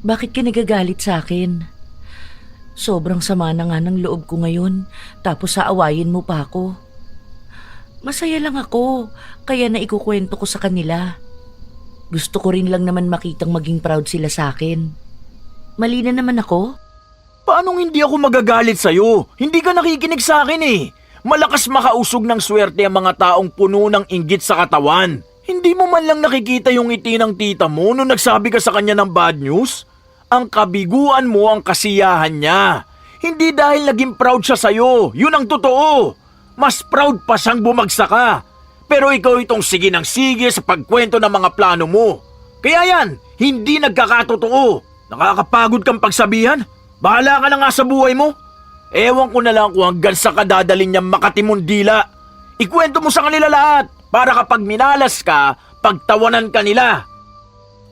Bakit ka nagagalit sa akin? Sobrang sama na nga ng loob ko ngayon, tapos aawayin mo pa ako. Masaya lang ako, kaya naikukwento ko sa kanila. Gusto ko rin lang naman makitang maging proud sila sa akin. Mali na naman ako? Paanong hindi ako magagalit sa'yo? Hindi ka nakikinig sa akin eh. Malakas makausog ng swerte ang mga taong puno ng inggit sa katawan. Hindi mo man lang nakikita yung ngiti ng tita mo nung nagsabi ka sa kanya ng bad news? Ang kabiguan mo ang kasiyahan niya. Hindi dahil naging proud siya sa'yo. Yun ang totoo. Mas proud pa siyang bumagsak ka. Pero ikaw itong sige ng sige sa pagkwento ng mga plano mo. Kaya yan, hindi nagkakatotoo. Nakakapagod kang pagsabihan. Bahala ka na nga sa buhay mo. Ewan ko na lang kung hanggang sa kadadaling niyang makatimong dila. Ikwento mo sa kanila lahat para kapag minalas ka, pagtawanan ka nila.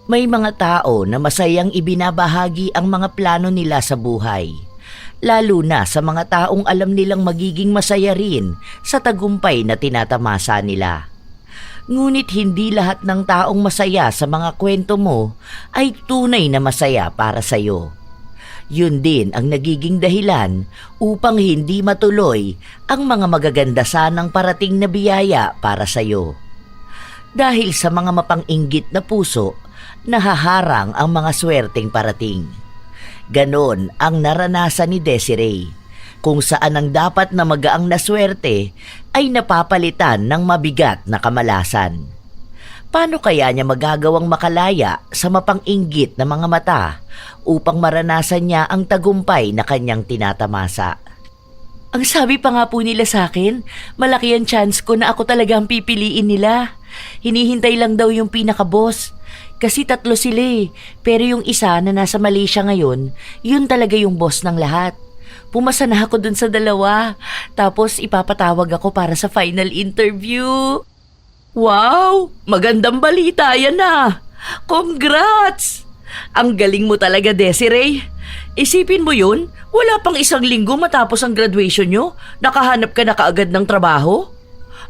May mga tao na masayang ibinabahagi ang mga plano nila sa buhay. Lalo na sa mga taong alam nilang magiging masaya rin sa tagumpay na tinatamasa nila. Ngunit hindi lahat ng taong masaya sa mga kwento mo ay tunay na masaya para sa'yo. Yun din ang nagiging dahilan upang hindi matuloy ang mga magaganda sanang parating na biyaya para sa'yo. Dahil sa mga mapang-inggit na puso, nahaharang ang mga swerteng parating. Ganon ang naranasan ni Desiree, kung saan ang dapat na magaang na swerte ay napapalitan ng mabigat na kamalasan. Paano kaya niya magagawang makalaya sa mapang-inggit na mga mata upang maranasan niya ang tagumpay na kanyang tinatamasa? Ang sabi pa nga po nila sa akin, malaki ang chance ko na ako talaga ang pipiliin nila. Hinihintay lang daw yung pinaka-boss. Kasi 3 sila pero yung isa na nasa Malaysia ngayon, yun talaga yung boss ng lahat. Pumasa na ako dun sa 2, tapos ipapatawag ako para sa final interview. Wow! Magandang balita yan ah! Congrats! Ang galing mo talaga, Desiree. Isipin mo yun, wala pang 1 linggo matapos ang graduation nyo, nakahanap ka na kaagad ng trabaho?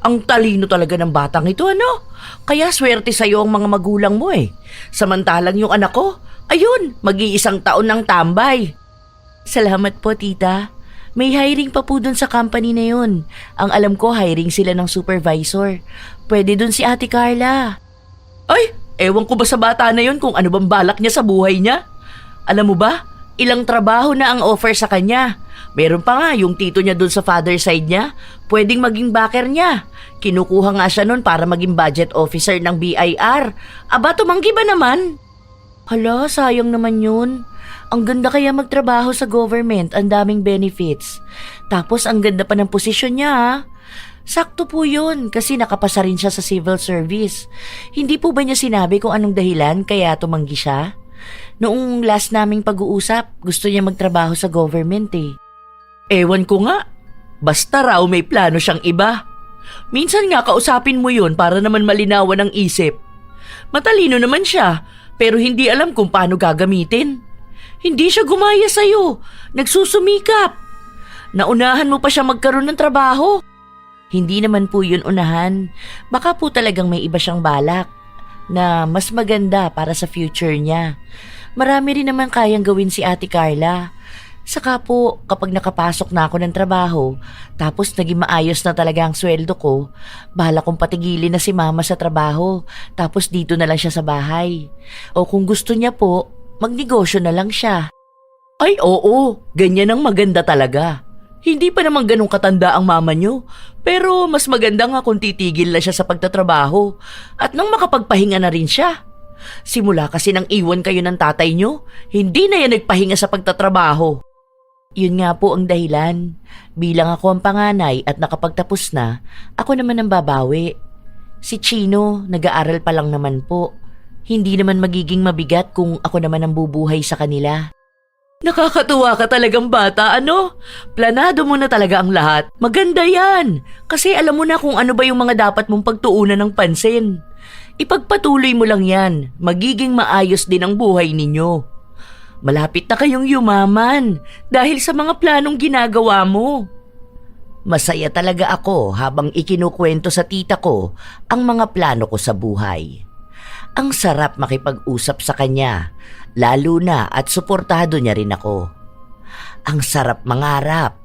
Ang talino talaga ng batang ito, ano? Kaya swerte sa'yo ang mga magulang mo eh. Samantalang yung anak ko, ayun, mag-iisang taon ng tambay. Salamat po, tita. May hiring pa po dun sa company na yun. Ang alam ko, hiring sila ng supervisor. Pwede dun si Ate Carla. Ay, ewan ko ba sa bata na yun kung ano bang balak niya sa buhay niya? Alam mo ba, ilang trabaho na ang offer sa kanya. Meron pa nga yung tito niya dun sa father side niya, pwedeng maging backer niya. Kinukuha nga siya nun para maging budget officer ng BIR. Aba, tumanggi ba naman? Hala, sayang naman yun. Ang ganda kaya magtrabaho sa government, ang daming benefits. Tapos ang ganda pa ng posisyon niya ha. Sakto po yun kasi nakapasa rin siya sa civil service. Hindi po ba niya sinabi kung anong dahilan kaya tumanggi siya? Noong last naming pag-uusap, gusto niya magtrabaho sa government eh. Ewan ko nga. Basta raw may plano siyang iba. Minsan nga kausapin mo yun para naman malinawan ang isip. Matalino naman siya, pero hindi alam kung paano gagamitin. Hindi siya gumaya sa'yo. Nagsusumikap. Naunahan mo pa siya magkaroon ng trabaho. Hindi naman po yun unahan. Baka po talagang may iba siyang balak na mas maganda para sa future niya. Marami rin naman kayang gawin si Ate Carla. Saka po, kapag nakapasok na ako ng trabaho, tapos naging maayos na talaga ang sweldo ko, bahala kong patigilin na si mama sa trabaho, tapos dito na lang siya sa bahay. O kung gusto niya po, magnegosyo na lang siya. Ay oo, ganyan ang maganda talaga. Hindi pa naman ganun katanda ang mama niyo, pero mas maganda nga kung titigil na siya sa pagtatrabaho at nang makapagpahinga na rin siya. Simula kasi nang iwan kayo ng tatay niyo, hindi na yan nagpahinga sa pagtatrabaho. Yun nga po ang dahilan. Bilang ako ang panganay at nakapagtapos na, ako naman ang babawi. Si Chino, nag-aaral pa lang naman po. Hindi naman magiging mabigat kung ako naman ang bubuhay sa kanila. Nakakatuwa ka talagang bata, ano? Planado mo na talaga ang lahat. Maganda yan. Kasi alam mo na kung ano ba yung mga dapat mong pagtuunan ng pansin. Ipagpatuloy mo lang yan. Magiging maayos din ang buhay ninyo. Malapit na kayong yumaman dahil sa mga planong ginagawa mo. Masaya talaga ako habang ikinukwento sa tita ko ang mga plano ko sa buhay. Ang sarap makipag-usap sa kanya, lalo na at suportado niya rin ako. Ang sarap mangarap,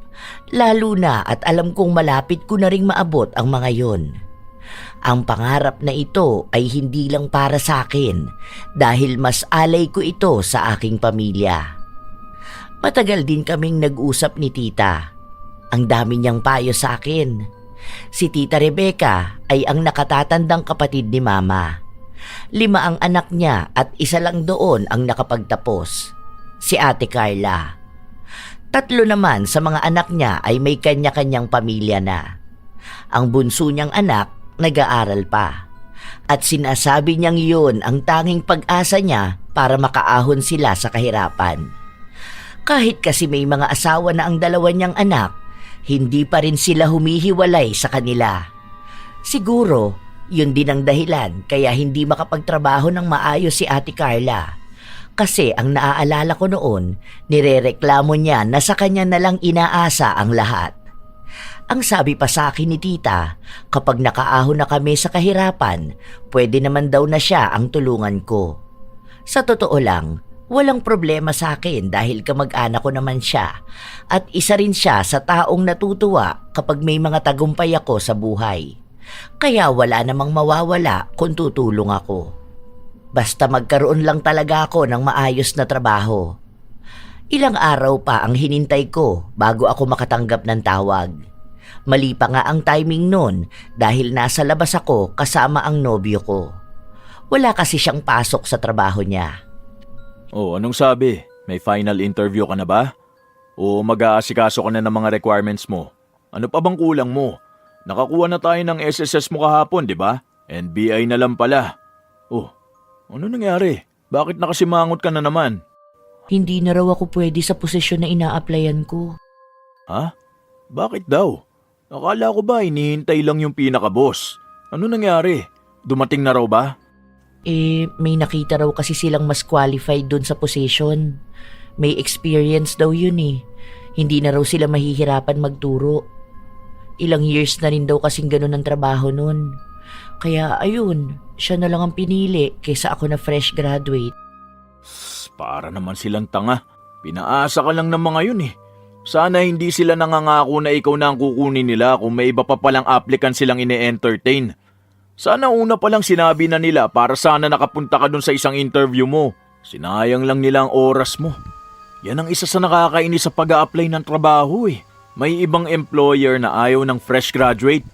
lalo na at alam kong malapit ko na ring maabot ang mga yon. Ang pangarap na ito ay hindi lang para sa akin dahil mas alay ko ito sa aking pamilya. Matagal din kaming nag-usap ni tita. Ang dami niyang payo sa akin. Si Tita Rebecca ay ang nakatatandang kapatid ni Mama. 5 ang anak niya at isa lang doon ang nakapagtapos, si Ate Carla. 3 naman sa mga anak niya ay may kanya-kanyang pamilya na. Ang bunso niyang anak nag-aaral pa. At sinasabi niyang yun ang tanging pag-asa niya para makaahon sila sa kahirapan. Kahit kasi may mga asawa na ang 2 niyang anak, hindi pa rin sila humihiwalay sa kanila. Siguro, yun din ang dahilan kaya hindi makapagtrabaho ng maayos si Ate Carla. Kasi ang naaalala ko noon, nirereklamo niya na sa kanya na lang inaasa ang lahat. Ang sabi pa sa akin ni tita, kapag nakaahon na kami sa kahirapan, pwede naman daw na siya ang tulungan ko. Sa totoo lang, walang problema sa akin dahil kamag-anak ko naman siya at isa rin siya sa taong natutuwa kapag may mga tagumpay ako sa buhay. Kaya wala namang mawawala kung tutulong ako. Basta magkaroon lang talaga ako ng maayos na trabaho. Ilang araw pa ang hinintay ko bago ako makatanggap ng tawag. Mali pa nga ang timing nun dahil nasa labas ako kasama ang nobyo ko. Wala kasi siyang pasok sa trabaho niya. Oh, anong sabi? May final interview ka na ba? O mag-aasikaso ka na ng mga requirements mo? Ano pa bang kulang mo? Nakakuha na tayo ng SSS mo kahapon, di ba? NBI na lang pala. Oh, ano nangyari? Bakit nakasimangot ka na naman? Hindi na raw ako pwede sa posisyon na ina-applyan ko. Ha? Bakit daw? Akala ko ba inihintay lang yung pinaka-boss? Ano nangyari? Dumating na raw ba? May nakita raw kasi silang mas qualified dun sa position. May experience daw yun eh. Hindi na raw sila mahihirapan magturo. Ilang years na rin daw kasing ganun ang trabaho nun. Kaya ayun, siya na lang ang pinili kaysa ako na fresh graduate. Para naman silang tanga. Pinaasa ka lang ng mga yun eh. Sana hindi sila nangangako na ikaw na ang kukunin nila kung may iba pa palang applicant silang ine-entertain. Sana una pa lang sinabi na nila para sana nakapunta ka dun sa isang interview mo. Sinayang lang nila ang oras mo. Yan ang isa sa nakakainis sa pag-a-apply ng trabaho eh. May ibang employer na ayaw ng fresh graduate.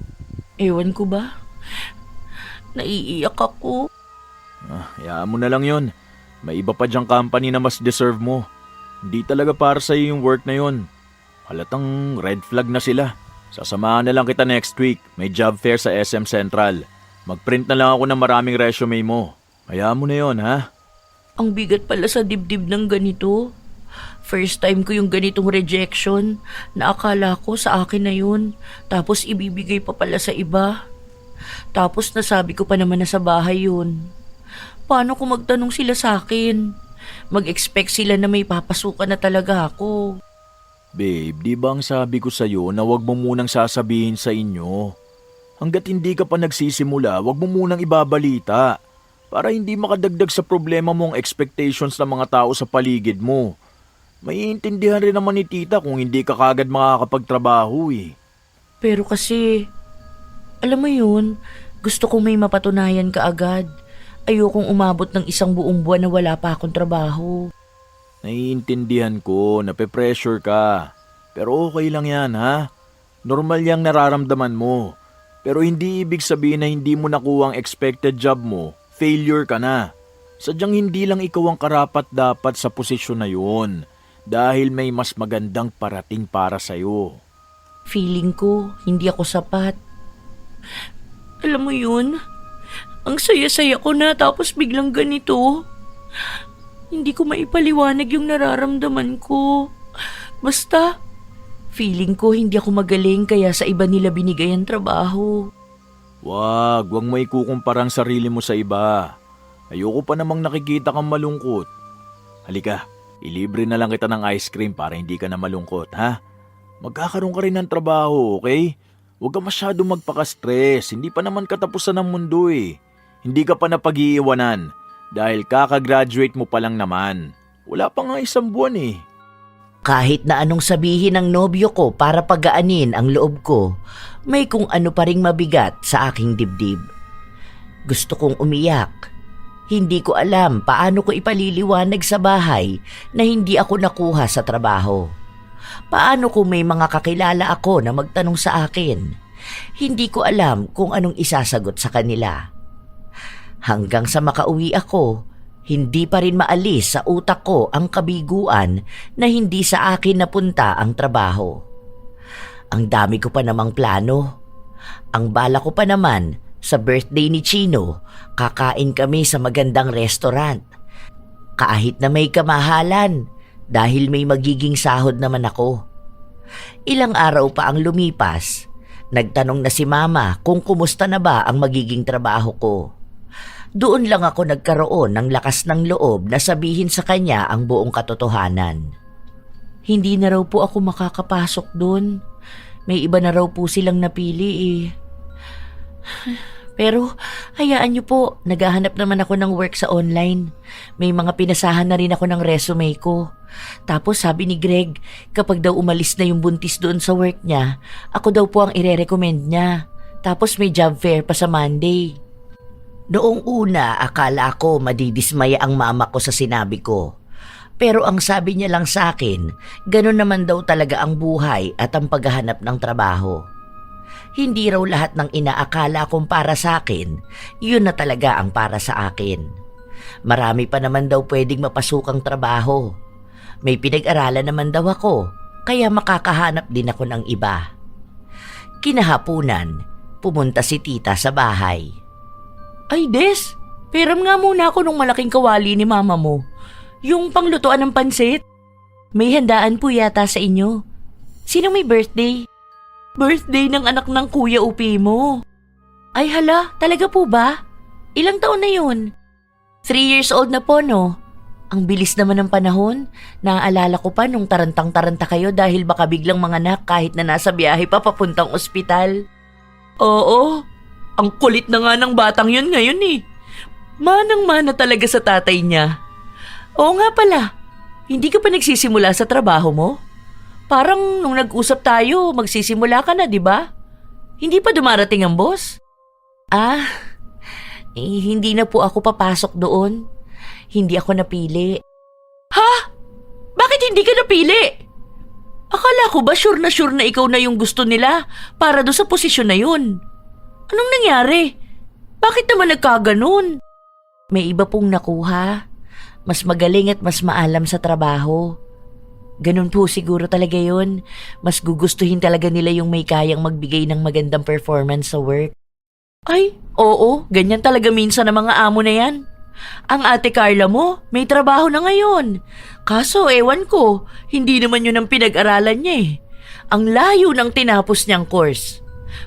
Ewan ko ba? Naiiyak ako. Hayaan mo na lang yon. May iba pa dyang company na mas deserve mo. Hindi talaga para sa iyo yung work na yon. Halatang red flag na sila. Sasamahan na lang kita next week. May job fair sa SM Central. Mag-print na lang ako ng maraming resume mo. Hayaan mo na yon, ha? Ang bigat pala sa dibdib ng ganito. First time ko yung ganitong rejection. Naakala ko sa akin na yun. Tapos ibibigay pa pala sa iba. Tapos nasabi ko pa naman na sa bahay yun. Paano kung magtanong sila sa akin? Mag-expect sila na may papasukan na talaga ako. Babe, di ba ang sabi ko sa'yo na wag mo munang sasabihin sa inyo? Hanggat hindi ka pa nagsisimula, wag mo munang ibabalita. Para hindi makadagdag sa problema mong expectations ng mga tao sa paligid mo. Maiintindihan rin naman ni tita kung hindi ka kagad makakapagtrabaho eh. Pero kasi, alam mo yun, gusto kong may mapatunayan ka agad. Ayokong umabot ng 1 buong buwan na wala pa akong trabaho. Naiintindihan ko, nape-pressure ka. Pero okay lang yan, ha? Normal yang nararamdaman mo. Pero hindi ibig sabihin na hindi mo nakuha ang expected job mo, failure ka na. Sadyang hindi lang ikaw ang karapat-dapat sa posisyon na yun. Dahil may mas magandang parating para sa'yo. Feeling ko, hindi ako sapat. Alam mo yun? Ang saya-saya ko na tapos biglang ganito. Hindi ko maipaliwanag yung nararamdaman ko. Basta, feeling ko hindi ako magaling kaya sa iba nila binigay ang trabaho. Wag mo ikukumpara ang sarili mo sa iba. Ayoko pa namang nakikita kang malungkot. Halika, ilibre na lang kita ng ice cream para hindi ka na malungkot, ha? Magkakaroon ka rin ng trabaho, okay? Huwag ka masyadong magpaka-stress. Hindi pa naman katapusan ng mundo eh. Hindi ka pa napag-iiwanan dahil kakagraduate mo pa lang naman. Wala pa nga 1 buwan eh. Kahit na anong sabihin ng nobyo ko para pagaanin ang loob ko, may kung ano pa ring mabigat sa aking dibdib. Gusto kong umiyak. Hindi ko alam paano ko ipaliliwanag sa bahay na hindi ako nakuha sa trabaho. Paano kung may mga kakilala ako na magtanong sa akin? Hindi ko alam kung anong isasagot sa kanila. Hanggang sa makauwi ako, hindi pa rin maalis sa utak ko ang kabiguan na hindi sa akin napunta ang trabaho. Ang dami ko pa namang plano. Ang bala ko pa naman, sa birthday ni Chino, kakain kami sa magandang restaurant. Kahit na may kamahalan, dahil may magiging sahod naman ako. Ilang araw pa ang lumipas, nagtanong na si Mama kung kumusta na ba ang magiging trabaho ko. Doon lang ako nagkaroon ng lakas ng loob na sabihin sa kanya ang buong katotohanan. Hindi na raw po ako makakapasok doon. May iba na raw po silang napili eh. Pero hayaan niyo po, naghahanap naman ako ng work sa online. May mga pinasahan na rin ako ng resume ko. Tapos sabi ni Greg, kapag daw umalis na yung buntis doon sa work niya, ako daw po ang ire-recommend niya. Tapos may job fair pa sa Monday. Noong una, akala ko madidismaya ang mama ko sa sinabi ko. Pero ang sabi niya lang sa akin, ganun naman daw talaga ang buhay at ang paghahanap ng trabaho. Hindi raw lahat ng inaakala kong para sa akin, yun na talaga ang para sa akin. Marami pa naman daw pwedeng mapasukang trabaho. May pinag-aralan naman daw ako, kaya makakahanap din ako ng iba. Kinahapunan, pumunta si tita sa bahay. Ay, Des, peram nga muna ako nung malaking kawali ni mama mo. Yung panglutuan ng pansit. May handaan po yata sa inyo. Sino may birthday? Birthday ng anak ng Kuya Upi mo. Ay hala, talaga po ba? Ilang taon na yun? 3 years old na po, no? Ang bilis naman ng panahon. Naaalala ko pa nung tarantang-taranta kayo dahil baka biglang manganak kahit na nasa biyahe pa papuntang ospital. Oo, ang kulit na nga ng batang yun ngayon eh. Manang-mana talaga sa tatay niya. Oo nga pala, hindi ka pa nagsisimula sa trabaho mo? Parang nung nag-usap tayo, magsisimula ka na, di ba? Hindi pa dumarating ang boss? Hindi na po ako papasok doon. Hindi ako napili. Ha? Bakit hindi ka napili? Akala ko ba sure na ikaw na yung gusto nila para doon sa posisyon na yun? Anong nangyari? Bakit naman nagkaganon? May iba pong nakuha. Mas magaling at mas maalam sa trabaho. Ganun po siguro talaga yun. Mas gugustuhin talaga nila yung may kayang magbigay ng magandang performance sa work. Ay, oo, ganyan talaga minsan ang mga amo na yan. Ang ate Carla mo, may trabaho na ngayon. Kaso ewan ko, hindi naman yun ang pinag-aralan niya eh. Ang layo ng tinapos niyang course.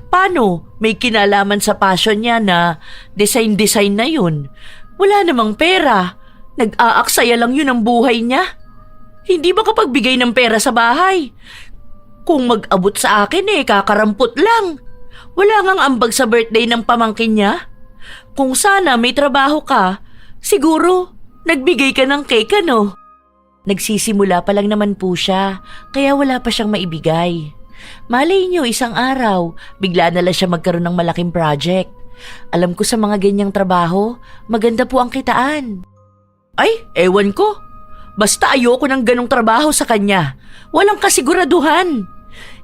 Paano? May kinalaman sa passion niya na design na yun. Wala namang pera. Nag-aaksaya lang yun ang buhay niya. Hindi ba kapagbigay ng pera sa bahay? Kung mag-abot sa akin kakarampot lang. Wala ngang ambag sa birthday ng pamangkin niya. Kung sana may trabaho ka, siguro nagbigay ka ng cake ano? Nagsisimula pa lang naman po siya, kaya wala pa siyang maibigay. Malay niyo isang araw, bigla na lang siya magkaroon ng malaking project. Alam ko sa mga ganyang trabaho, maganda po ang kitaan. Ay, ewan ko. Basta ayoko ng ganong trabaho sa kanya. Walang kasiguraduhan.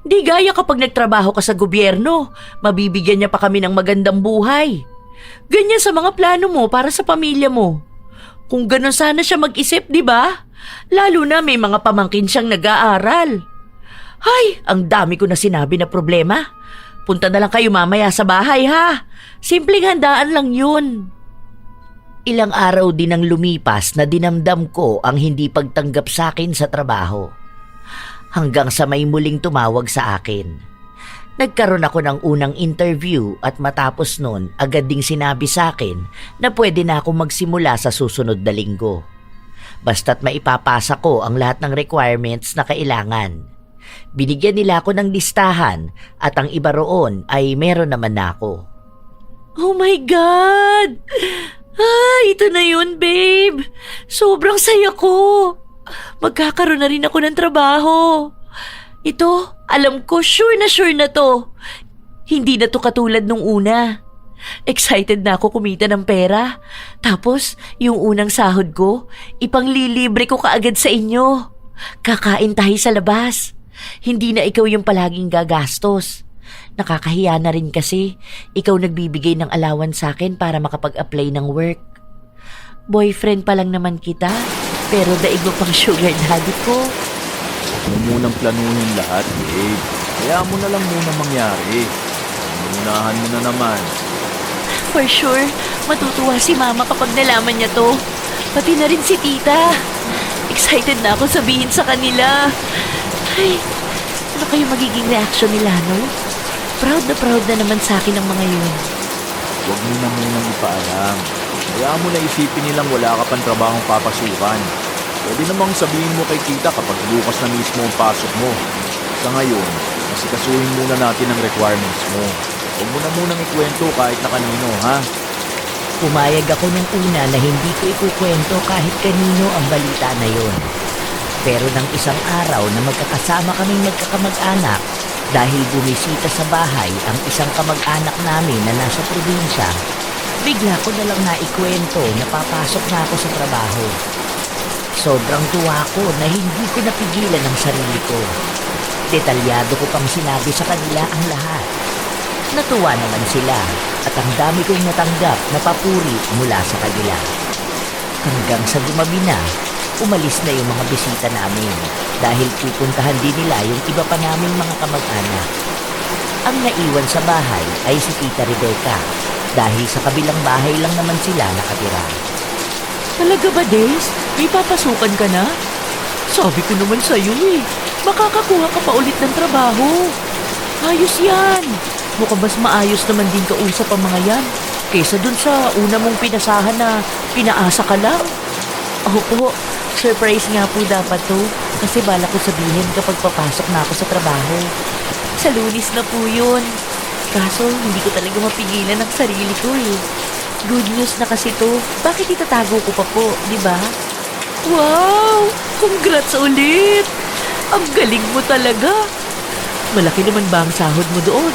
Di gaya kapag nagtrabaho ka sa gobyerno, mabibigyan niya pa kami ng magandang buhay. Ganyan sa mga plano mo para sa pamilya mo. Kung ganon sana siya mag-isip, di ba? Lalo na may mga pamangkin siyang nag-aaral. Ay, ang dami ko na sinabi na problema. Punta na lang kayo mamaya sa bahay ha. Simpleng handaan lang yun. Ilang araw din ang lumipas na dinamdam ko ang hindi pagtanggap sa akin sa trabaho. Hanggang sa may muling tumawag sa akin. Nagkaroon ako ng unang interview at matapos nun agad ding sinabi sa akin na pwede na akong magsimula sa susunod na linggo. Basta't maipapasa ko ang lahat ng requirements na kailangan. Binigyan nila ako ng listahan at ang iba roon ay meron naman na ako. Oh my God! Ito na yun, babe. Sobrang saya ko. Magkakaroon na rin ako ng trabaho. Ito, alam ko, sure na to. Hindi na to katulad nung una. Excited na ako kumita ng pera. Tapos, yung unang sahod ko, ipanglilibre ko kaagad sa inyo. Kakain tayo sa labas. Hindi na ikaw yung palaging gagastos. Nakakahiya na rin kasi ikaw nagbibigay ng allowance sa akin para makapag-apply ng work. Boyfriend pa lang naman kita, pero daig mo pang sugar daddy ko. Huwag mo munang planuhin lahat, babe. Kaya mo na lang muna mangyari. Unahan mo na naman. For sure, matutuwa si mama kapag nalaman niya to. Pati na rin si tita. Excited na ako sabihin sa kanila. Ay, ano kayo magiging reaction nila, no? Proud na naman sa akin ang mga yun. Huwag mo na munang ipaalam. Kaya mo na isipin nilang wala ka pang trabahong papasukan. Pwede namang sabihin mo kay tita kapag bukas na mismo ang pasok mo. Sa ngayon, asikasuhin muna natin ang requirements mo. Huwag mo na munang ikwento kahit na kanino, ha? Pumayag ako nung una na hindi ko ikukwento kahit kanino ang balita na yon. Pero nang isang araw na magkakasama kaming magkakamag-anak, dahil bumisita sa bahay ang isang kamag-anak namin na nasa probinsya, bigla ko na lang naikwento na papasok na ako sa trabaho. Sobrang tuwa ko na hindi ko napigilan ang sarili ko. Detalyado ko pang sinabi sa kanila ang lahat. Natuwa naman sila at ang dami kong natanggap na papuri mula sa kanila. Hanggang sa gumabi na, umalis na yung mga bisita namin dahil pupuntahan din nila yung iba pa naming mga kamag-anak. Ang naiwan sa bahay ay si Tita Rebecca dahil sa kabilang bahay lang naman sila nakatira. Talaga ba, Des? May papasukan ka na? Sabi ko naman sa'yo eh. Makakakuha ka pa ulit ng trabaho. Ayos yan. Mukhang mas maayos naman din kausap ang mga yan kaysa dun sa una mong pinasahan na pinaasa ka lang. Opo, surprise nga po dapat to kasi bala ko sabihin kapag papasok na ako sa trabaho. Sa Lunes na po yun. Kaso hindi ko talaga mapigilan ang sarili ko eh. Good news na kasi to. Bakit itatago ko pa po, di ba? Wow! Congrats ulit! Ang galing mo talaga! Malaki naman ba ang sahod mo doon?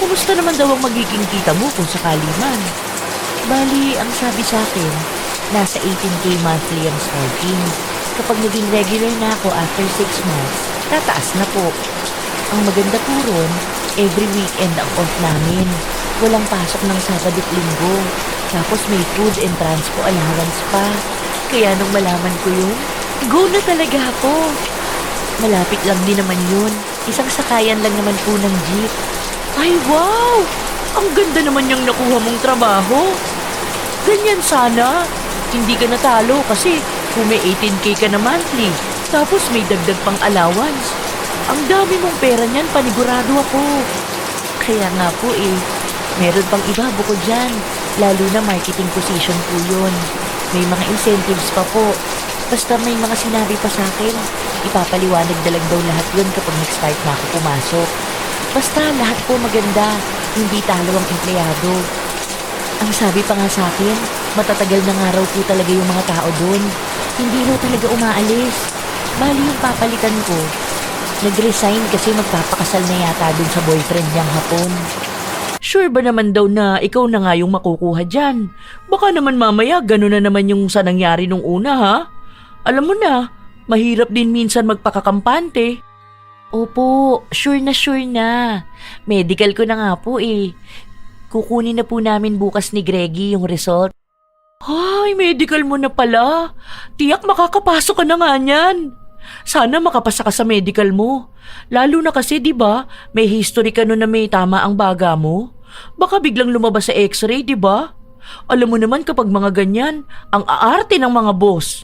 Kumusta naman daw ang magiging kita mo kung sakali man? Bali, ang sabi sa akin, nasa 18K monthly ang starting. Kapag naging regular na ako after 6 months, tataas na po. Ang maganda po ron, every weekend ang off namin. Walang pasok ng Sabado at Linggo. Tapos may food and transpo allowance pa. Kaya nung malaman ko yun, go na talaga ako. Malapit lang din naman yun. Isang sakayan lang naman po ng jeep. Ay wow! Ang ganda naman yung nakuha mong trabaho. Ganyan sana. Hindi ka natalo kasi kung may 18K ka na monthly, tapos may dagdag pang allowance. Ang dami mong pera niyan, panigurado ako. Kaya nga po eh, meron pang iba bukod dyan. Lalo na marketing position po yun. May mga incentives pa po. Basta may mga sinabi pa sa akin, ipapaliwanag na lang daw lahat yun kapag nag-start na ako pumasok. Basta lahat po maganda, hindi talo ang empleyado. Ang sabi pa nga sa akin, matatagal na nga raw po talaga yung mga tao doon. Hindi raw talaga umaalis. Bali yung papalitan ko, nag-resign kasi magpapakasal na yata dun sa boyfriend niyang hapon. Sure ba naman daw na ikaw na nga yung makukuha dyan? Baka naman mamaya gano'n na naman yung sa nangyari nung una ha? Alam mo na, mahirap din minsan magpakakampante. Opo, sure na. Medical ko na nga po eh. Kukunin na po namin bukas ni Greggy yung result. Ay, medical mo na pala. Tiyak makakapasok ka na nga niyan. Sana makapasa ka sa medical mo. Lalo na kasi 'di ba, may history ka nun na may tama ang baga mo. Baka biglang lumabas sa x-ray, 'di ba? Alam mo naman kapag mga ganyan, ang aarte ng mga boss.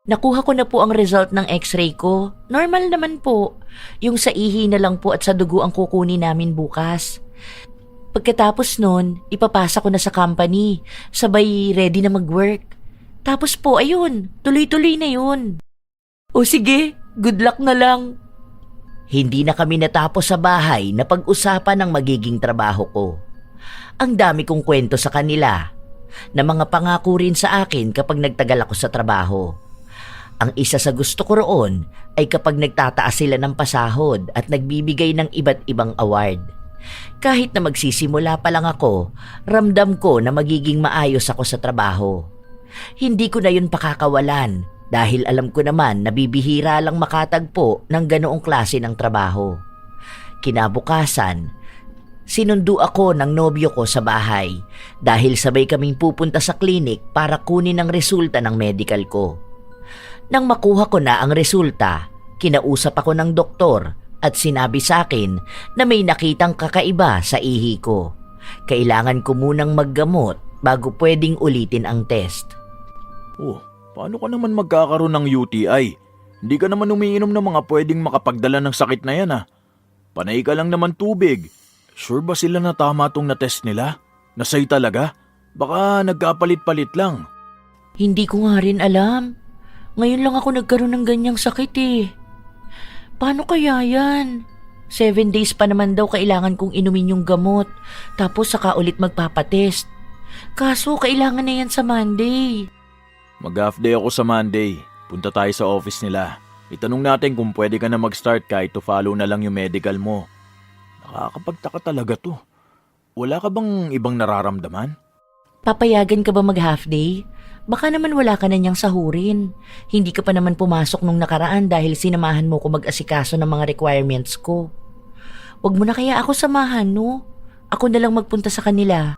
Nakuha ko na po ang result ng x-ray ko. Normal naman po. Yung sa ihi na lang po at sa dugo ang kukunin namin bukas. Pagkatapos nun, ipapasa ko na sa company. Sabay ready na mag-work. Tapos po, ayun, tuloy-tuloy na yun. O sige, good luck na lang. Hindi na kami natapos sa bahay na pag-usapan ang magiging trabaho ko. Ang dami kong kwento sa kanila na mga pangako rin sa akin kapag nagtagal ako sa trabaho. Ang isa sa gusto ko roon ay kapag nagtataas sila ng pasahod at nagbibigay ng iba't ibang award. Kahit na magsisimula pa lang ako, ramdam ko na magiging maayos ako sa trabaho. Hindi ko na yun pakakawalan dahil alam ko naman na bibihira lang makatagpo ng ganoong klase ng trabaho. Kinabukasan, sinundo ako ng nobyo ko sa bahay dahil sabay kaming pupunta sa klinik para kunin ang resulta ng medical ko. Nang makuha ko na ang resulta, kinausap ako ng doktor at sinabi sa akin na may nakitang kakaiba sa ihi ko. Kailangan ko munang maggamot bago pwedeng ulitin ang test. Oh, paano ka naman magkakaroon ng UTI? Hindi ka naman umiinom ng mga pwedeng makapagdala ng sakit na yan ah. Panay ka lang naman tubig. Sure ba sila na tama tong na-test nila? Nasay talaga? Baka nagkapalit-palit lang. Hindi ko nga rin alam. Ngayon lang ako nagkaroon ng ganyang sakit eh. Paano kaya yan? 7 days pa naman daw kailangan kong inumin yung gamot. Tapos saka ulit magpapatest. Kaso kailangan na yan sa Monday. Mag-half day ako sa Monday. Punta tayo sa office nila. Itanong natin kung pwede ka na mag-start kahit to follow na lang yung medical mo. Nakakapagtaka talaga to. Wala ka bang ibang nararamdaman? Papayagan ka ba mag-half day? Baka naman wala ka na niyang sahurin. Hindi ka pa naman pumasok nung nakaraan dahil sinamahan mo ko mag-asikaso ng mga requirements ko. Huwag mo na kaya ako samahan, no? Ako na lang magpunta sa kanila.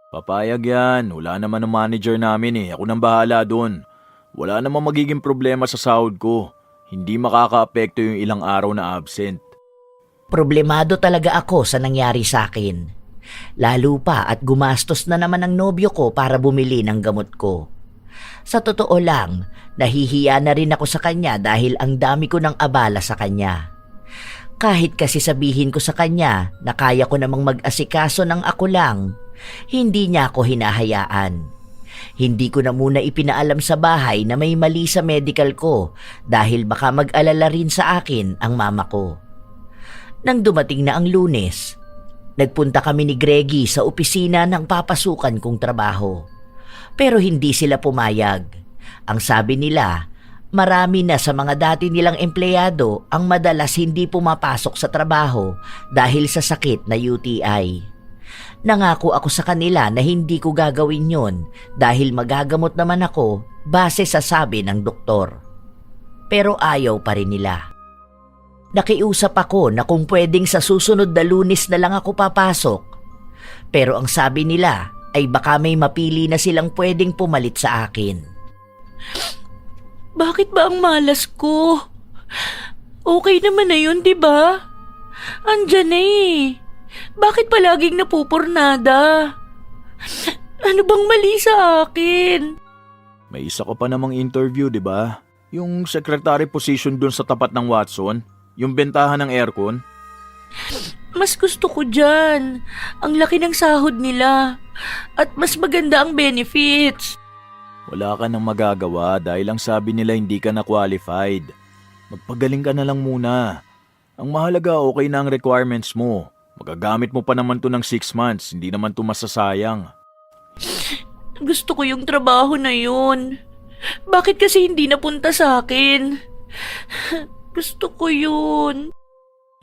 Papayag yan. Wala naman ang manager namin eh. Ako nang bahala doon. Wala namang magiging problema sa sahod ko. Hindi makaka-apekto yung ilang araw na absent. Problemado talaga ako sa nangyari sa akin. Lalo pa at gumastos na naman ang nobyo ko para bumili ng gamot ko. Sa totoo lang, nahihiya na rin ako sa kanya dahil ang dami ko ng abala sa kanya. Kahit kasi sabihin ko sa kanya na kaya ko namang mag-asikaso ng ako lang, hindi niya ako hinahayaan. Hindi ko na muna ipinaalam sa bahay na may mali sa medical ko dahil baka mag-alala rin sa akin ang mama ko. Nang dumating na ang Lunes, nagpunta kami ni Greggy sa opisina ng papasukan kong trabaho. Pero hindi sila pumayag. Ang sabi nila, marami na sa mga dati nilang empleyado ang madalas hindi pumapasok sa trabaho dahil sa sakit na UTI. Nangako ako sa kanila na hindi ko gagawin yon dahil magagamot naman ako base sa sabi ng doktor. Pero ayaw pa rin nila. Nakiusap ako na kung pwedeng sa susunod na Lunes na lang ako papasok. Pero ang sabi nila ay baka may mapili na silang pwedeng pumalit sa akin. Bakit ba ang malas ko? Okay naman na yun, di ba? Andyan na eh. Bakit palaging napupurnada? Ano bang mali sa akin? May isa ko pa namang interview, di ba? Yung secretary position dun sa tapat ng Watson. Yung bentahan ng aircon. Mas gusto ko dyan. Ang laki ng sahod nila. At mas maganda ang benefits. Wala ka nang magagawa dahil ang sabi nila hindi ka na qualified. Magpagaling ka na lang muna. Ang mahalaga okay na ang requirements mo. Magagamit mo pa naman to ng 6 months. Hindi naman to masasayang. Gusto ko yung trabaho na yun. Bakit kasi hindi napunta sa akin? Gusto ko yun.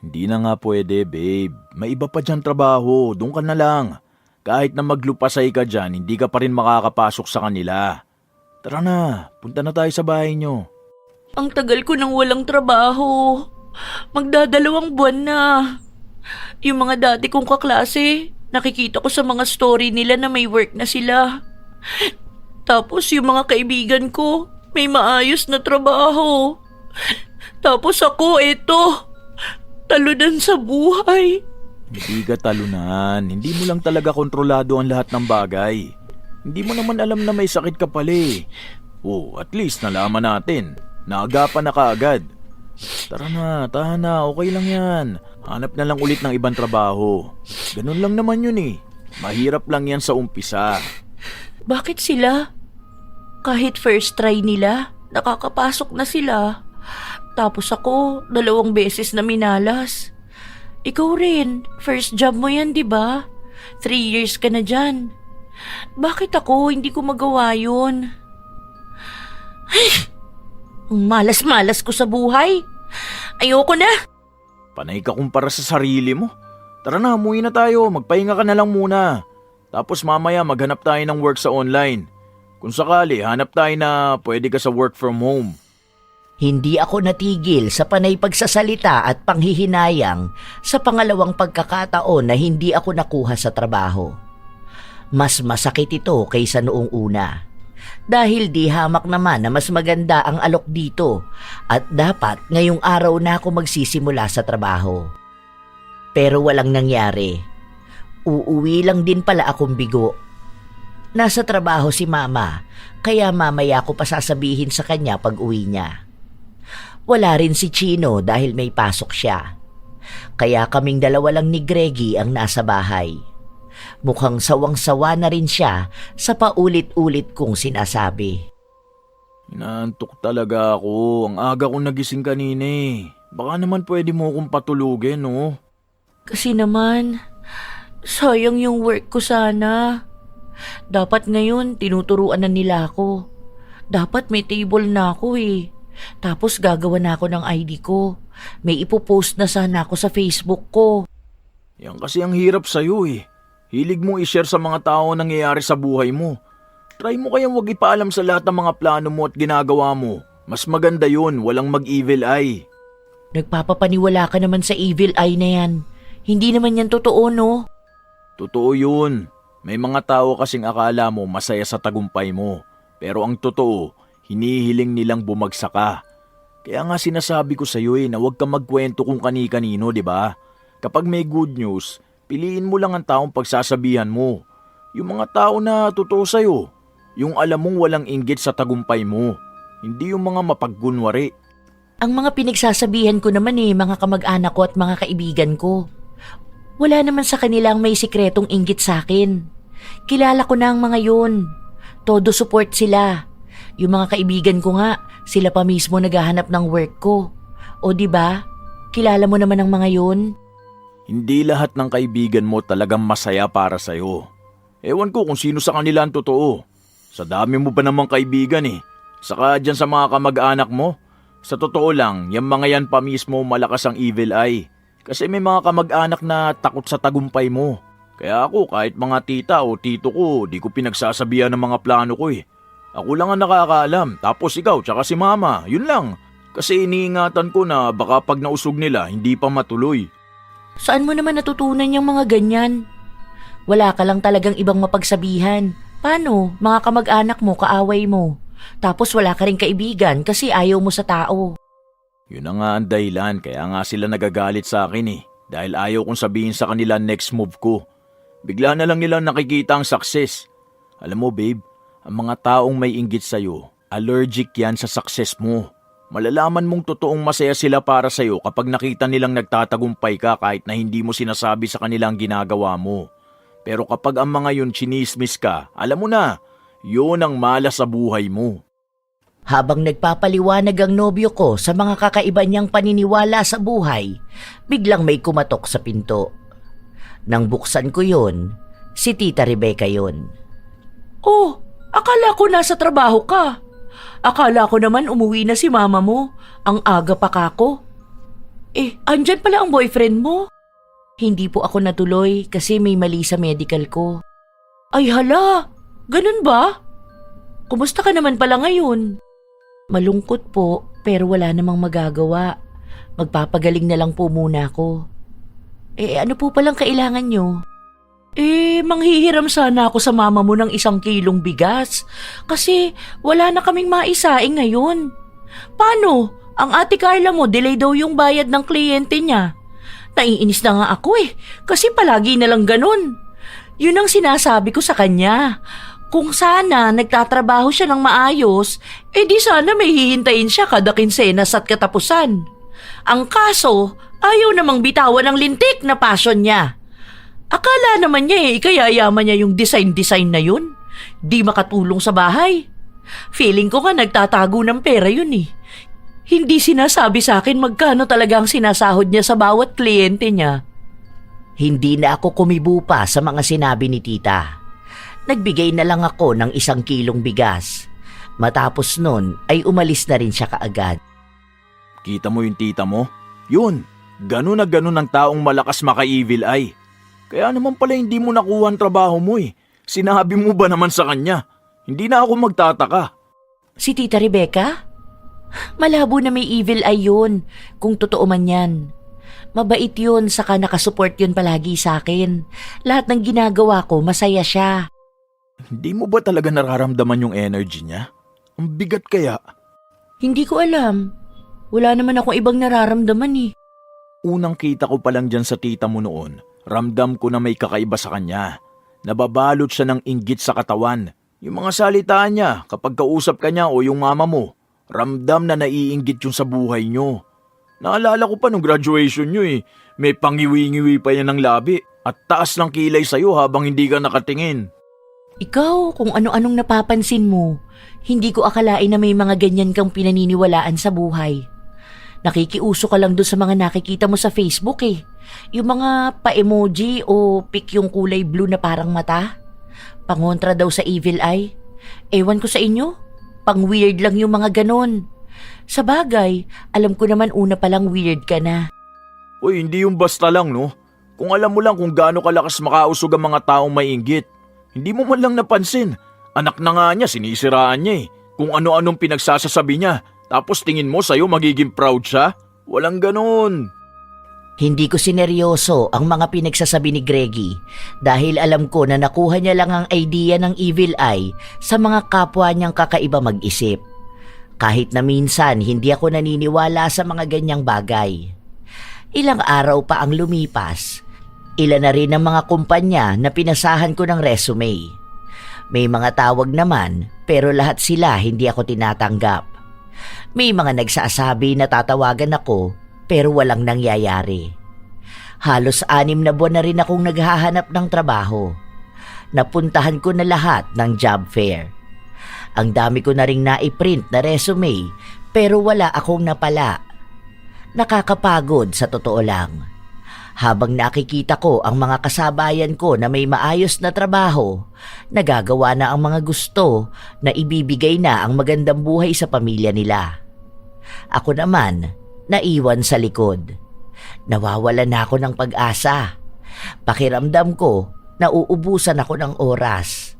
Hindi na nga pwede, babe. May iba pa dyan trabaho. Doon ka na lang. Kahit na maglupasay ka dyan, hindi ka pa rin makakapasok sa kanila. Tara na, punta na tayo sa bahay nyo. Ang tagal ko nang walang trabaho. Magdadalawang buwan na. Yung mga dati kong kaklase, nakikita ko sa mga story nila na may work na sila. Tapos yung mga kaibigan ko, may maayos na trabaho. Tapos ako, talunan sa buhay. Hindi ka talunan. Hindi mo lang talaga kontrolado ang lahat ng bagay. Hindi mo naman alam na may sakit ka pala eh. Oh, at least nalaman natin. Naagapan na kaagad. Tara na, tahan na, okay lang yan. Hanap na lang ulit ng ibang trabaho. Ganun lang naman yun eh. Mahirap lang yan sa umpisa. Bakit sila? Kahit first try nila, nakakapasok na sila. Tapos ako, 2 beses na minalas. Ikaw rin, first job mo yan, di ba? 3 years ka na dyan. Bakit ako hindi ko magawa yun? Ay, ang malas-malas ko sa buhay. Ayoko na. Panay ka kumpara sa sarili mo. Tara na, umuwi na tayo. Magpahinga ka na lang muna. Tapos mamaya maghanap tayo ng work sa online. Kung sakali, hanap tayo na pwede ka sa work from home. Hindi ako natigil sa panay pagsasalita at panghihinayang sa pangalawang pagkakataon na hindi ako nakuha sa trabaho. Mas masakit ito kaysa noong una. Dahil di hamak naman na mas maganda ang alok dito at dapat ngayong araw na ako magsisimula sa trabaho. Pero walang nangyari. Uuwi lang din pala akong bigo. Nasa trabaho si Mama, kaya mamaya ko pa sasabihin sa kanya pag uwi niya. Wala rin si Chino dahil may pasok siya. Kaya kaming dalawa lang ni Greggy ang nasa bahay. Mukhang sawang-sawa na rin siya sa paulit-ulit kong sinasabi. Inaantok talaga ako. Ang aga kong nagising kanina eh. Baka naman pwede mo akong patulugin, no? Kasi naman, sayang yung work ko sana. Dapat ngayon tinuturuan na nila ako. Dapat may table na ako eh. Tapos gagawa na ako ng ID ko. May ipopost na sana ako sa Facebook ko. Yan kasi ang hirap sa'yo eh. Hilig mo i-share sa mga tao ang nangyayari sa buhay mo. Try mo kayang wag ipaalam sa lahat ng mga plano mo at ginagawa mo. Mas maganda yun, walang mag-evil eye. Nagpapapaniwala ka naman sa evil eye na yan. Hindi naman yan totoo, no? Totoo yun. May mga tao kasing akala mo masaya sa tagumpay mo. Pero ang totoo, hinihiling nilang bumagsak ka. Kaya nga sinasabi ko sa'yo na huwag kang magkwento kung kani-kanino, di ba? Kapag may good news, piliin mo lang ang taong pagsasabihan mo. Yung mga tao na totoo sa'yo. Yung alam mong walang inggit sa tagumpay mo. Hindi yung mga mapaggunwari. Ang mga pinagsasabihan ko naman mga kamag-anak ko at mga kaibigan ko. Wala naman sa kanilang may sikretong inggit sa akin. Kilala ko na ang mga yun. Todo support sila. Yung mga kaibigan ko nga, sila pa mismo naghahanap ng work ko. O di ba? Kilala mo naman ang mga yun? Hindi lahat ng kaibigan mo talagang masaya para sa'yo. Ewan ko kung sino sa kanila ang totoo. Sa dami mo ba namang kaibigan eh. Saka dyan sa mga kamag-anak mo. Sa totoo lang, yung mga yan pa mismo malakas ang evil eye. Kasi may mga kamag-anak na takot sa tagumpay mo. Kaya ako kahit mga tita o tito ko, di ko pinagsasabihan ng mga plano ko eh. Ako lang ang nakakaalam, tapos ikaw tsaka si Mama, yun lang. Kasi iniingatan ko na baka pag nausog nila, hindi pa matuloy. Saan mo naman natutunan yung mga ganyan? Wala ka lang talagang ibang mapagsabihan. Paano? Mga kamag-anak mo, kaaway mo. Tapos wala ka rin kaibigan kasi ayaw mo sa tao. Yun na nga ang dahilan, kaya nga sila nagagalit sa akin eh. Dahil ayaw kong sabihin sa kanila next move ko. Bigla na lang nilang nakikita ang success. Alam mo babe, ang mga taong may inggit sa'yo, allergic yan sa success mo. Malalaman mong totoong masaya sila para sa'yo kapag nakita nilang nagtatagumpay ka kahit na hindi mo sinasabi sa kanilang ginagawa mo. Pero kapag ang mga yun chinismis ka, alam mo na, yun ang malas sa buhay mo. Habang nagpapaliwanag ang nobyo ko sa mga kakaiba niyang paniniwala sa buhay, biglang may kumatok sa pinto. Nang buksan ko yun, si Tita Rebecca yun. Oh, akala ko nasa trabaho ka. Akala ko naman umuwi na si Mama mo. Ang aga pa kako. Andyan pala ang boyfriend mo. Hindi po ako natuloy kasi may mali sa medical ko. Ay hala, ganun ba? Kumusta ka naman pala ngayon? Malungkot po, pero wala namang magagawa. Magpapagaling na lang po muna ako. Ano po palang kailangan nyo? Manghihiram sana ako sa mama mo ng 1 kilong bigas. Kasi wala na kaming maisaing ngayon. Paano? Ang ate Carla mo, delay daw yung bayad ng kliyente niya. Naiinis na nga ako kasi palagi na lang ganun. Yun ang sinasabi ko sa kanya. Kung sana nagtatrabaho siya ng maayos, di sana may hihintayin siya kada kinsenas at katapusan. Ang kaso, ayaw namang bitawan ang lintik na passion niya. Akala naman niya ikayayaman niya yung design na yun. Di makatulong sa bahay. Feeling ko nga nagtatago ng pera yun Hindi sinasabi sa akin magkano talaga ang sinasahod niya sa bawat kliyente niya. Hindi na ako kumibo pa sa mga sinabi ni tita. Nagbigay na lang ako ng 1 kilong bigas. Matapos nun ay umalis na rin siya kaagad. Kita mo yung tita mo? Yun, ganun na ganun ang taong malakas maka-evil eye. Kaya naman pala hindi mo nakuha ang trabaho mo eh. Sinabi mo ba naman sa kanya? Hindi na ako magtataka. Si Tita Rebecca? Malabo na may evil eye yun, kung totoo man yan. Mabait yun, saka nakasupport yun palagi sa akin. Lahat ng ginagawa ko, masaya siya. Hindi mo ba talaga nararamdaman yung energy niya? Ang bigat kaya. Hindi ko alam. Wala naman akong ibang nararamdaman eh. Unang kita ko pa lang dyan sa tita mo noon, ramdam ko na may kakaiba sa kanya. Nababalot siya ng inggit sa katawan. Yung mga salita niya kapag kausap ka niya o yung mama mo, ramdam na naiinggit yung sa buhay niyo. Naalala ko pa nung graduation niyo eh. May pangiwi-ngiwi pa yan ng labi at taas ng kilay sa'yo habang hindi ka nakatingin. Ikaw, kung ano-anong napapansin mo, hindi ko akalain na may mga ganyan kang pinaniniwalaan sa buhay. Nakikiuso ka lang doon sa mga nakikita mo sa Facebook eh. Yung mga pa-emoji o pic yung kulay blue na parang mata. Pangontra daw sa evil eye. Ewan ko sa inyo, pang-weird lang yung mga ganon. Sa bagay, alam ko naman una palang weird ka na. Uy, hindi yung basta lang no. Kung alam mo lang kung gaano kalakas makausog ang mga taong may inggit. Hindi mo man lang napansin. Anak na nga niya, sinisiraan niya eh. Kung ano-anong pinagsasasabi niya. Tapos tingin mo sa'yo magiging proud siya? Walang ganon. Hindi ko sineryoso ang mga pinagsasabi ni Greggy dahil alam ko na nakuha niya lang ang idea ng evil eye sa mga kapwa niyang kakaiba mag-isip. Kahit na minsan hindi ako naniniwala sa mga ganyang bagay. Ilang araw pa ang lumipas. Ilan na rin ang mga kumpanya na pinasahan ko ng resume. May mga tawag naman pero lahat sila hindi ako tinatanggap. May mga nagsasabi na tatawagan ako pero walang nangyayari. Halos 6 na buwan na rin akong naghahanap ng trabaho. Napuntahan ko na lahat ng job fair. Ang dami ko na ring naiprint na resume pero wala akong napala. Nakakapagod sa totoo lang. Habang nakikita ko ang mga kasabayan ko na may maayos na trabaho, nagagawa na ang mga gusto na ibibigay na ang magandang buhay sa pamilya nila. Ako naman, naiwan sa likod. Nawawalan na ako ng pag-asa. Pakiramdam ko, nauubusan ako ng oras.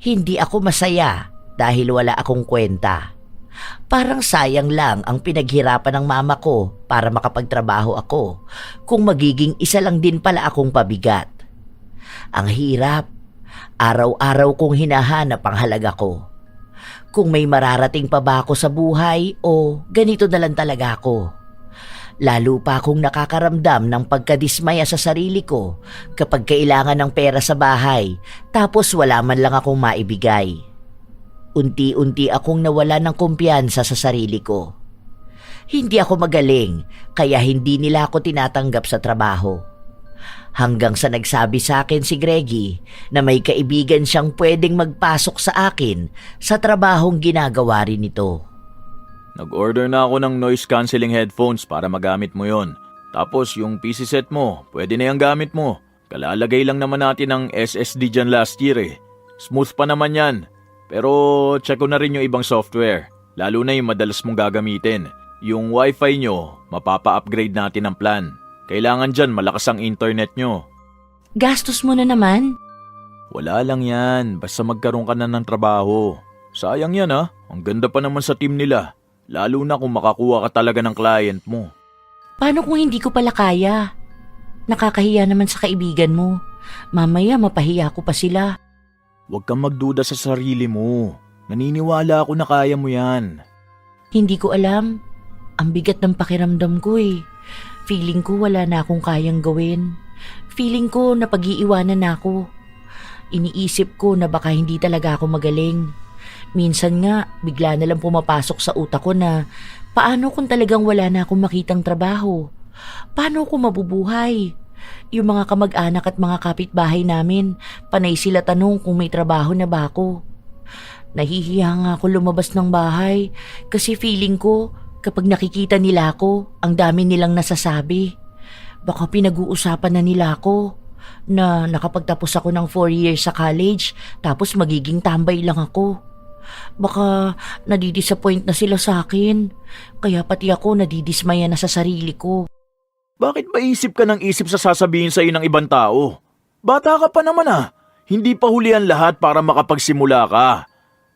Hindi ako masaya dahil wala akong kwenta. Parang sayang lang ang pinaghirapan ng mama ko para makapagtrabaho ako kung magiging isa lang din pala akong pabigat. Ang hirap. Araw-araw kong hinahanap ang halaga ko. Kung may mararating pa ba ako sa buhay o ganito na lang talaga ako. Lalo pa akong nakakaramdam ng pagkadismaya sa sarili ko kapag kailangan ng pera sa bahay tapos wala man lang akong maibigay. Unti-unti akong nawala ng kumpiyansa sa sarili ko. Hindi ako magaling kaya hindi nila ako tinatanggap sa trabaho. Hanggang sa nagsabi sa akin si Greggy na may kaibigan siyang pwedeng magpasok sa akin sa trabahong ginagawa rin nito. Nag-order na ako ng noise cancelling headphones para magamit mo yon. Tapos yung PC set mo, pwede na yung gamit mo. Kalalagay lang naman natin ng SSD dyan last year eh. Smooth pa naman yan. Pero check ko na rin yung ibang software, lalo na yung madalas mong gagamitin. Yung wifi nyo, mapapa-upgrade natin ang plan. Kailangan dyan malakas ang internet nyo. Gastos mo na naman? Wala lang yan, basta magkaroon ka na ng trabaho. Sayang yan ah, ang ganda pa naman sa team nila. Lalo na kung makakuha ka talaga ng client mo. Paano kung hindi ko pala kaya? Nakakahiya naman sa kaibigan mo. Mamaya mapahiya ko pa sila. Huwag kang magduda sa sarili mo. Naniniwala ako na kaya mo yan. Hindi ko alam. Ang bigat ng pakiramdam ko eh. Feeling ko wala na akong kayang gawin. Feeling ko na pag-iiwanan na ako. Iniisip ko na baka hindi talaga ako magaling. Minsan nga, bigla na lang pumapasok sa utak ko na paano kung talagang wala na akong makitang trabaho? Paano ako mabubuhay? Yung mga kamag-anak at mga kapitbahay namin, panay sila tanong kung may trabaho na ba ako. Nahihiya nga ako lumabas ng bahay kasi feeling ko kapag nakikita nila ako, ang dami nilang nasasabi. Baka pinag-uusapan na nila ako na nakapagtapos ako ng 4 years sa college tapos magiging tambay lang ako. Baka nadidisappoint na sila sa akin. Kaya pati ako nadidismaya na sa sarili ko. Bakit ba isip ka ng isip sa sasabihin sa'yo ng ibang tao? Bata ka pa naman ah. Hindi pa hulihan lahat para makapagsimula ka.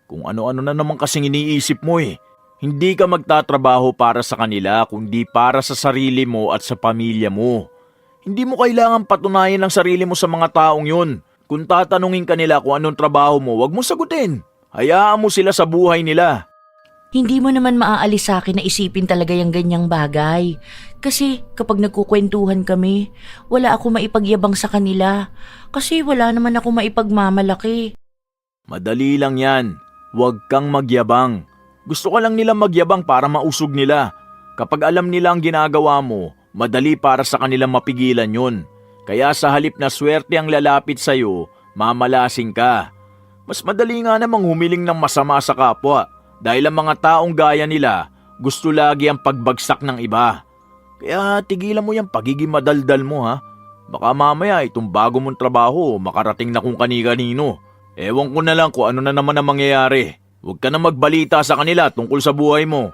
Kung ano-ano na naman kasing iniisip mo eh. Hindi ka magtatrabaho para sa kanila kundi para sa sarili mo at sa pamilya mo. Hindi mo kailangan patunayan ang sarili mo sa mga taong yun. Kung tatanungin ka nila kung anong trabaho mo, wag mo sagutin. Hayaan mo sila sa buhay nila. Hindi mo naman maaalis sa akin na isipin talaga yung ganyang bagay. Kasi kapag nagkukwentuhan kami, wala ako maipagyabang sa kanila. Kasi wala naman ako maipagmamalaki. Madali lang yan. Huwag kang magyabang. Gusto ka lang nila magyabang para mausog nila. Kapag alam nila ang ginagawa mo, madali para sa kanilang mapigilan yun. Kaya sa halip na swerte ang lalapit sa'yo, mamalasing ka. Mas madali nga namang humiling ng masama sa kapwa. Dahil ang mga taong gaya nila, gusto lagi ang pagbagsak ng iba. Kaya tigilan mo yung pagiging madaldal mo ha. Baka mamaya itong bago mong trabaho makarating na kung kani-kanino. Ewan ko na lang kung ano na naman ang mangyayari. Huwag ka na magbalita sa kanila tungkol sa buhay mo.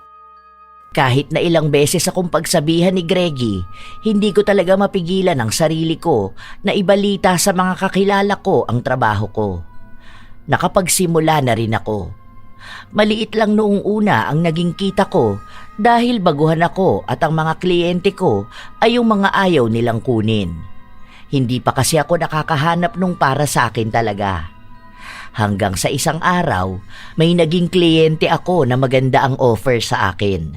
Kahit na ilang beses akong pagsabihan ni Greggy, hindi ko talaga mapigilan ang sarili ko na ibalita sa mga kakilala ko ang trabaho ko. Nakapagsimula na rin ako. Maliit lang noong una ang naging kita ko dahil baguhan ako at ang mga kliyente ko ay yung mga ayaw nilang kunin. Hindi pa kasi ako nakakahanap nung para sa akin talaga. Hanggang sa isang araw, may naging kliyente ako na maganda ang offer sa akin.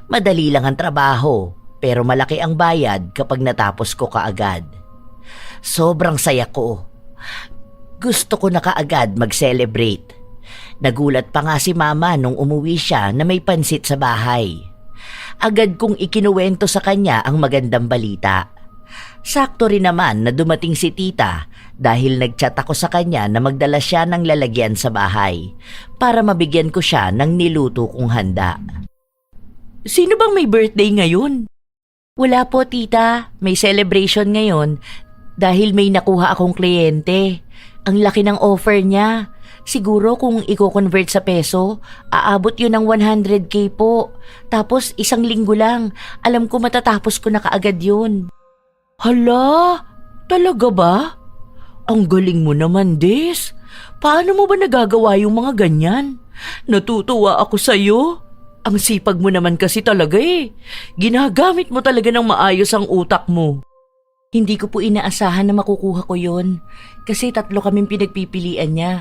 Madali lang ang trabaho pero malaki ang bayad kapag natapos ko kaagad. Sobrang saya ko. Gusto ko na kaagad mag-celebrate. Nagulat pa nga si Mama nung umuwi siya na may pansit sa bahay. Agad kong ikinuwento sa kanya ang magandang balita. Sakto rin naman na dumating si Tita dahil nagchat ako sa kanya na magdala siya ng lalagyan sa bahay para mabigyan ko siya ng niluto kong handa. Sino bang may birthday ngayon? Wala po, Tita. May celebration ngayon dahil may nakuha akong kliyente. Ang laki ng offer niya. Siguro kung i-convert sa peso, aabot yun ng 100K po. Tapos 1 linggo lang. Alam ko matatapos ko na kaagad yun. Hala, talaga ba? Ang galing mo naman, Des. Paano mo ba nagagawa yung mga ganyan? Natutuwa ako sa'yo. Ang sipag mo naman kasi talaga eh. Ginagamit mo talaga ng maayos ang utak mo. Hindi ko po inaasahan na makukuha ko yun. Kasi 3 kaming pinagpipilian niya.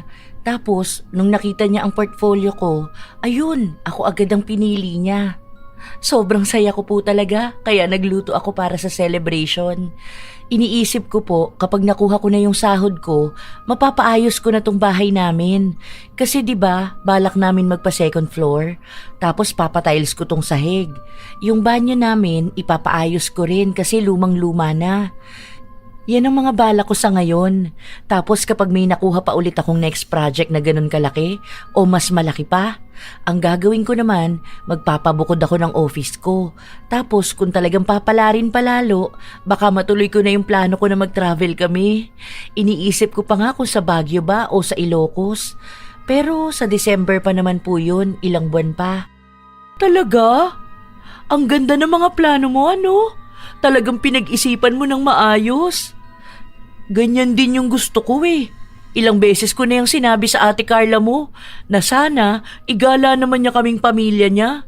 Tapos, nung nakita niya ang portfolio ko, ayun, ako agad ang pinili niya. Sobrang saya ko po talaga, kaya nagluto ako para sa celebration. Iniisip ko po, kapag nakuha ko na yung sahod ko, mapapaayos ko na tong bahay namin. Kasi 'di ba, balak namin magpa second floor, tapos papatiles ko tong sahig. Yung banyo namin, ipapaayos ko rin kasi lumang-luma na. Yan ang mga bala ko sa ngayon. Tapos kapag may nakuha pa ulit akong next project na ganun kalaki o mas malaki pa, ang gagawin ko naman, magpapabukod ako ng office ko. Tapos kung talagang papalarin palalo, baka matuloy ko na yung plano ko na mag-travel kami. Iniisip ko pa nga kung sa Baguio ba o sa Ilocos. Pero sa December pa naman po yun, ilang buwan pa. Talaga? Ang ganda ng mga plano mo, ano? Talagang pinag-isipan mo ng maayos. Ganyan din yung gusto ko eh. Ilang beses ko na yung sinabi sa ate Carla mo na sana igala naman niya kaming pamilya niya.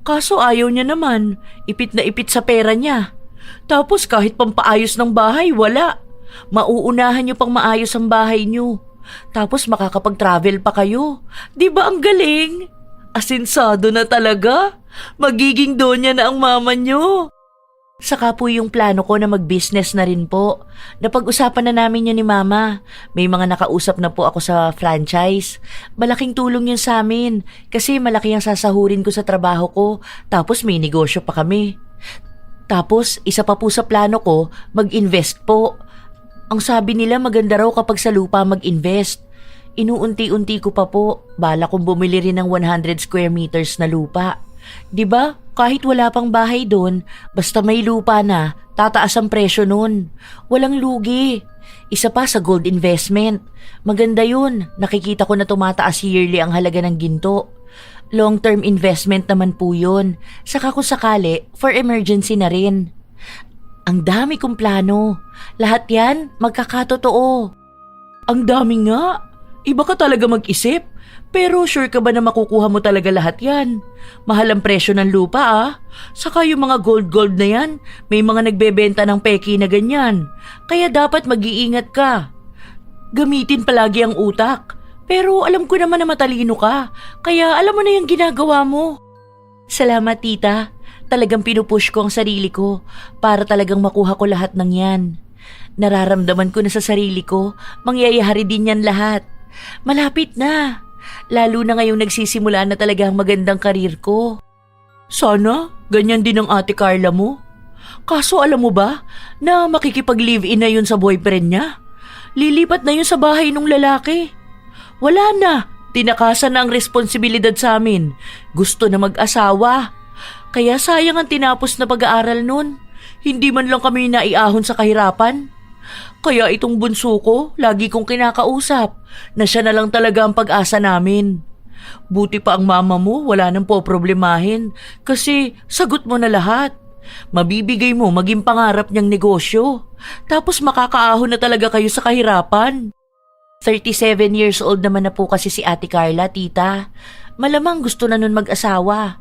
Kaso ayaw niya naman, ipit na ipit sa pera niya. Tapos kahit pampaayos ng bahay, wala. Mauunahan niyo pang maayos ang bahay niyo. Tapos makakapag-travel pa kayo. Di ba ang galing? Asensado na talaga. Magiging donya na ang mama niyo. Saka po yung plano ko na mag-business na rin po. Napag-usapan na namin yun ni Mama. May mga nakausap na po ako sa franchise. Malaking tulong yun sa amin kasi malaki ang sasahurin ko sa trabaho ko. Tapos may negosyo pa kami. Tapos isa pa po sa plano ko, mag-invest po. Ang sabi nila maganda raw kapag sa lupa mag-invest. Inuunti-unti ko pa po. Bala kong bumili rin ng 100 square meters na lupa. 'Di ba? Kahit wala pang bahay doon, basta may lupa na, Tataas ang presyo nun. Walang lugi. Isa pa sa gold investment. Maganda yun. Nakikita ko na tumataas yearly ang halaga ng ginto. Long-term investment naman po yun. Saka kung sakali, for emergency na rin. Ang dami kong plano. Lahat yan, magkakatotoo. Ang dami nga. Iba ka talaga mag-isip. Pero sure ka ba na makukuha mo talaga lahat yan? Mahal ang presyo ng lupa Saka yung mga gold na yan, may mga nagbebenta ng peki na ganyan. Kaya dapat mag-iingat ka. Gamitin palagi ang utak. Pero alam ko naman na matalino ka. Kaya alam mo na yung ginagawa mo. Salamat tita. Talagang pinupush ko ang sarili ko para talagang makuha ko lahat ng yan. Nararamdaman ko na sa sarili ko, mangyayari din yan lahat. Malapit na. Lalo na ngayong nagsisimula na talaga ang magandang karir ko. Sana, ganyan din ang ate Carla mo. Kaso alam mo ba na makikipag-live-in na yun sa boyfriend niya? Lilipat na yun sa bahay ng lalaki. Wala na, tinakasan na ang responsibilidad sa amin. Gusto na mag-asawa. Kaya sayang ang tinapos na pag-aaral nun. Hindi man lang kami naiahon sa kahirapan. Kaya itong bunso ko, lagi kong kinakausap na siya na lang talaga ang pag-asa namin. Buti pa ang mama mo, wala nang poproblemahin kasi sagot mo na lahat. Mabibigay mo maging pangarap niyang negosyo. Tapos makakaahon na talaga kayo sa kahirapan. 37 years old naman na po kasi si Ate Carla, tita. Malamang gusto na nun mag-asawa.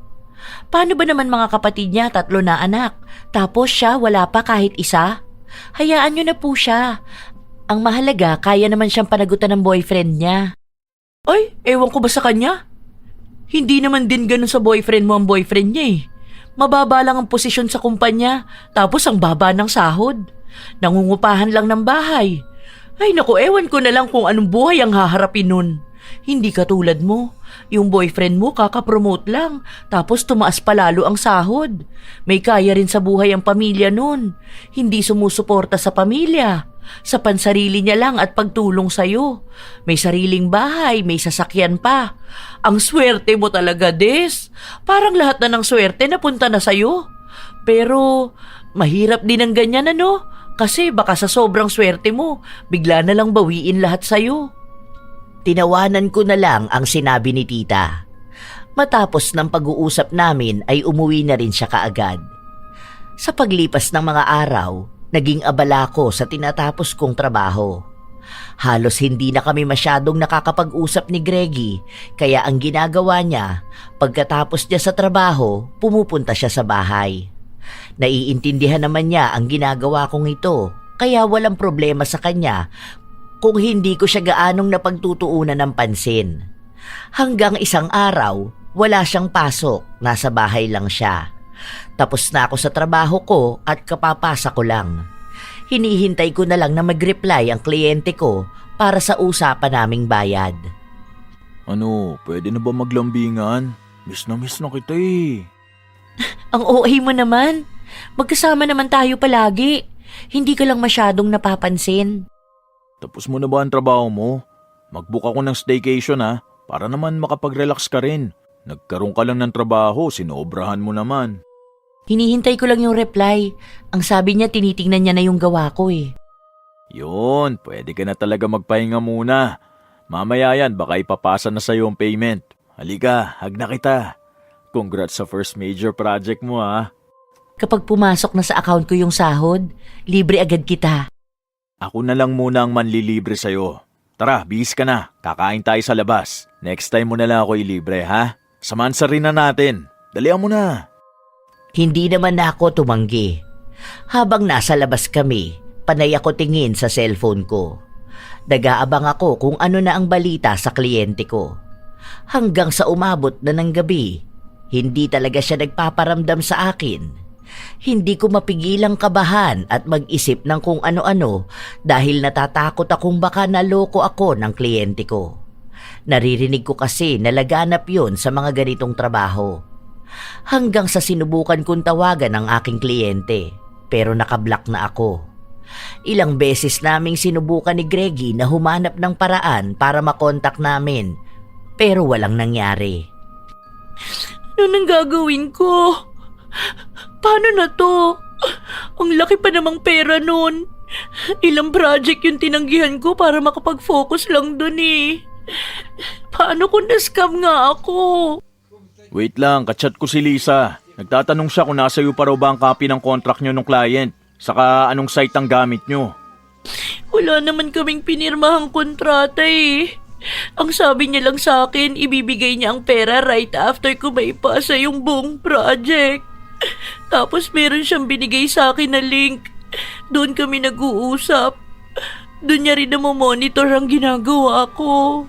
Paano ba naman mga kapatid niya, 3 na anak? Tapos siya wala pa kahit isa? Hayaan niyo na po siya. Ang mahalaga, kaya naman siyang panagutan ng boyfriend niya. Ay, ewan ko ba sa kanya? Hindi naman din ganun sa boyfriend mo ang boyfriend niya Mababa lang ang posisyon sa kumpanya, tapos ang baba ng sahod. Nangungupahan lang ng bahay. Ay naku, ewan ko na lang kung anong buhay ang haharapin nun. Hindi katulad mo. Yung boyfriend mo kakapromote lang, tapos tumaas palalo ang sahod. May kaya rin sa buhay ang pamilya nun. Hindi sumusuporta sa pamilya. Sa pansarili niya lang at pagtulong sa'yo. May sariling bahay, may sasakyan pa. Ang swerte mo talaga, Des. Parang lahat na ng swerte napunta na sa'yo. Pero mahirap din ang ganyan Kasi baka sa sobrang swerte mo, bigla na lang bawiin lahat sa'yo. Tinawanan ko na lang ang sinabi ni tita. Matapos ng pag-uusap namin ay umuwi na rin siya kaagad. Sa paglipas ng mga araw, naging abala ko sa tinatapos kong trabaho. Halos hindi na kami masyadong nakakapag-usap ni Greggy, kaya ang ginagawa niya, pagkatapos niya sa trabaho, pumupunta siya sa bahay. Naiintindihan naman niya ang ginagawa kong ito, kaya walang problema sa kanya kung hindi ko siya gaanong napagtutuunan ng pansin. Hanggang isang araw, wala siyang pasok, nasa bahay lang siya. Tapos na ako sa trabaho ko at kapapasa ko lang. Hinihintay ko na lang na mag-reply ang kliyente ko para sa usapan naming bayad. Ano, pwede na ba maglambingan? Miss na kita Ang OA mo naman. Magkasama naman tayo palagi. Hindi ka lang masyadong napapansin. Tapos mo na ba ang trabaho mo? Mag-book ako ng staycation para naman makapag-relax ka rin. Nagkaroon ka lang ng trabaho, sinobrahan mo naman. Hinihintay ko lang yung reply. Ang sabi niya tinitingnan niya na yung gawa ko Yun, pwede ka na talaga magpahinga muna. Mamaya yan, baka ipapasa na sa'yo ang payment. Halika, hag na kita. Congrats sa first major project mo Kapag pumasok na sa account ko yung sahod, libre agad kita. Ako na lang muna ang manlilibre sa'yo. Tara, bihis ka na. Kakain tayo sa labas. Next time mo na lang ako ilibre, Samansa rin na natin. Dalihan mo na. Hindi naman ako tumanggi. Habang nasa labas kami, panay ako tingin sa cellphone ko. Nag-aabang ako kung ano na ang balita sa kliyente ko. Hanggang sa umabot na ng gabi, hindi talaga siya nagpaparamdam sa akin. Hindi ko mapigilang kabahan at mag-isip ng kung ano-ano dahil natatakot akong baka naloko ako ng kliyente ko. Naririnig ko kasi na laganap yun sa mga ganitong trabaho. Hanggang sa sinubukan kong tawagan ang aking kliyente, pero nakablock na ako. Ilang beses naming sinubukan ni Greggy na humanap ng paraan para makontak namin, pero walang nangyari. Ano nang gagawin ko? Paano na to? Ang laki pa namang pera nun. Ilang project yung tinanggihan ko para makapag-focus lang dun eh. Paano kung na-scam nga ako? Wait lang, kachat ko si Lisa. Nagtatanong siya kung nasa iyo pa raw ba ang copy ng contract nyo ng client. Saka anong site ang gamit nyo. Wala naman kaming pinirmahang kontrata eh. Ang sabi niya lang sa akin, ibibigay niya ang pera right after ko maipasa yung buong project. Tapos meron siyang binigay sa akin na link. Doon kami nag-uusap. Doon niya rin monitor ang ginagawa ko.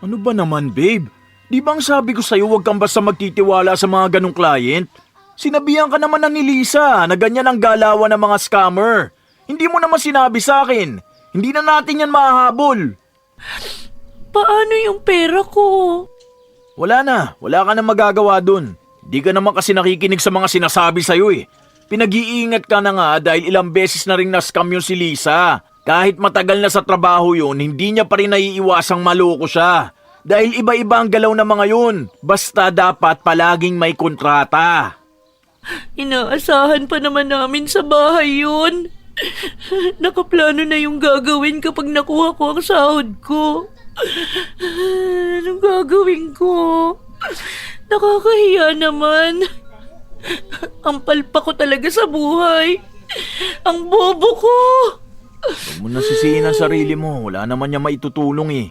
Ano ba naman, babe? Di ba ang sabi ko sa'yo huwag kang basta magtitiwala sa mga ganong client? Sinabihan ka naman na ni Lisa na ganyan ang galawan ng mga scammer. Hindi mo naman sinabi sa akin. Hindi na natin yan mahahabol. Paano yung pera ko? Wala ka na magagawa dun. Di ka naman kasi nakikinig sa mga sinasabi sa'yo eh. Pinag-iingat ka na nga dahil ilang beses na rin na-scam yun si Lisa. Kahit matagal na sa trabaho yun, hindi niya pa rin naiiwasang maloko siya. Dahil iba-iba ang galaw ng mga yun. Basta dapat palaging may kontrata. Inaasahan pa naman namin sa bahay yun. Nakaplano na yung gagawin kapag nakuha ko ang sahod ko. Anong gagawin ko? Nakakahiya naman. Ang palpa ko talaga sa buhay. Ang bobo ko. Huwag mo nasisihin ang sarili mo. Wala naman niya maitutulong eh.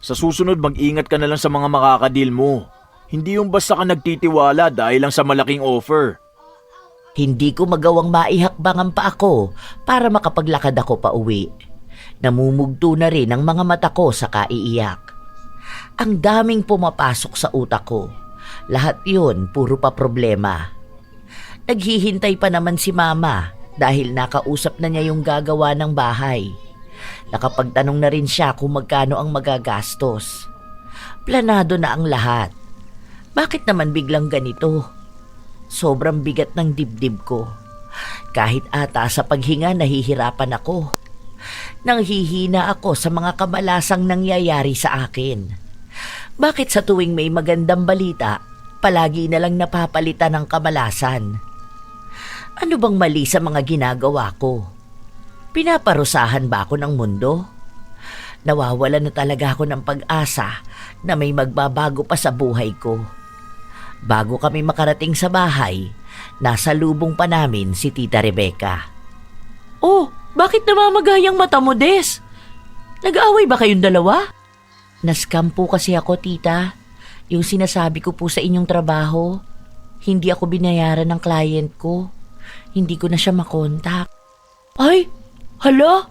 Sa susunod, mag-ingat ka na lang sa mga makakadil mo. Hindi yung basta ka nagtitiwala dahil lang sa malaking offer. Hindi ko magawang maihakbang ang paa ko para makapaglakad ako pa uwi. Namumugto na rin ang mga mata ko sa kaiiyak. Ang daming pumapasok sa utak ko. Lahat yun, puro pa problema. Naghihintay pa naman si Mama dahil nakausap na niya yung gagawa ng bahay. Nakapagtanong na rin siya kung magkano ang magagastos. Planado na ang lahat. Bakit naman biglang ganito? Sobrang bigat ng dibdib ko. Kahit ata sa paghinga nahihirapan ako. Nanghihina ako sa mga kamalasang nangyayari sa akin. Bakit sa tuwing may magandang balita, palagi na lang napapalitan ng kamalasan? Ano bang mali sa mga ginagawa ko? Pinaparusahan ba ako ng mundo? Nawawala na talaga ako ng pag-asa na may magbabago pa sa buhay ko. Bago kami makarating sa bahay, nasa lubong pa namin si Tita Rebecca. Oh, bakit namamagayang mata mo, Des? Nag-aaway ba kayong dalawa? Nascam po kasi ako, Tita. Yung sinasabi ko po sa inyong trabaho, hindi ako binayaran ng client ko. Hindi ko na siya makontak. Ay, hala?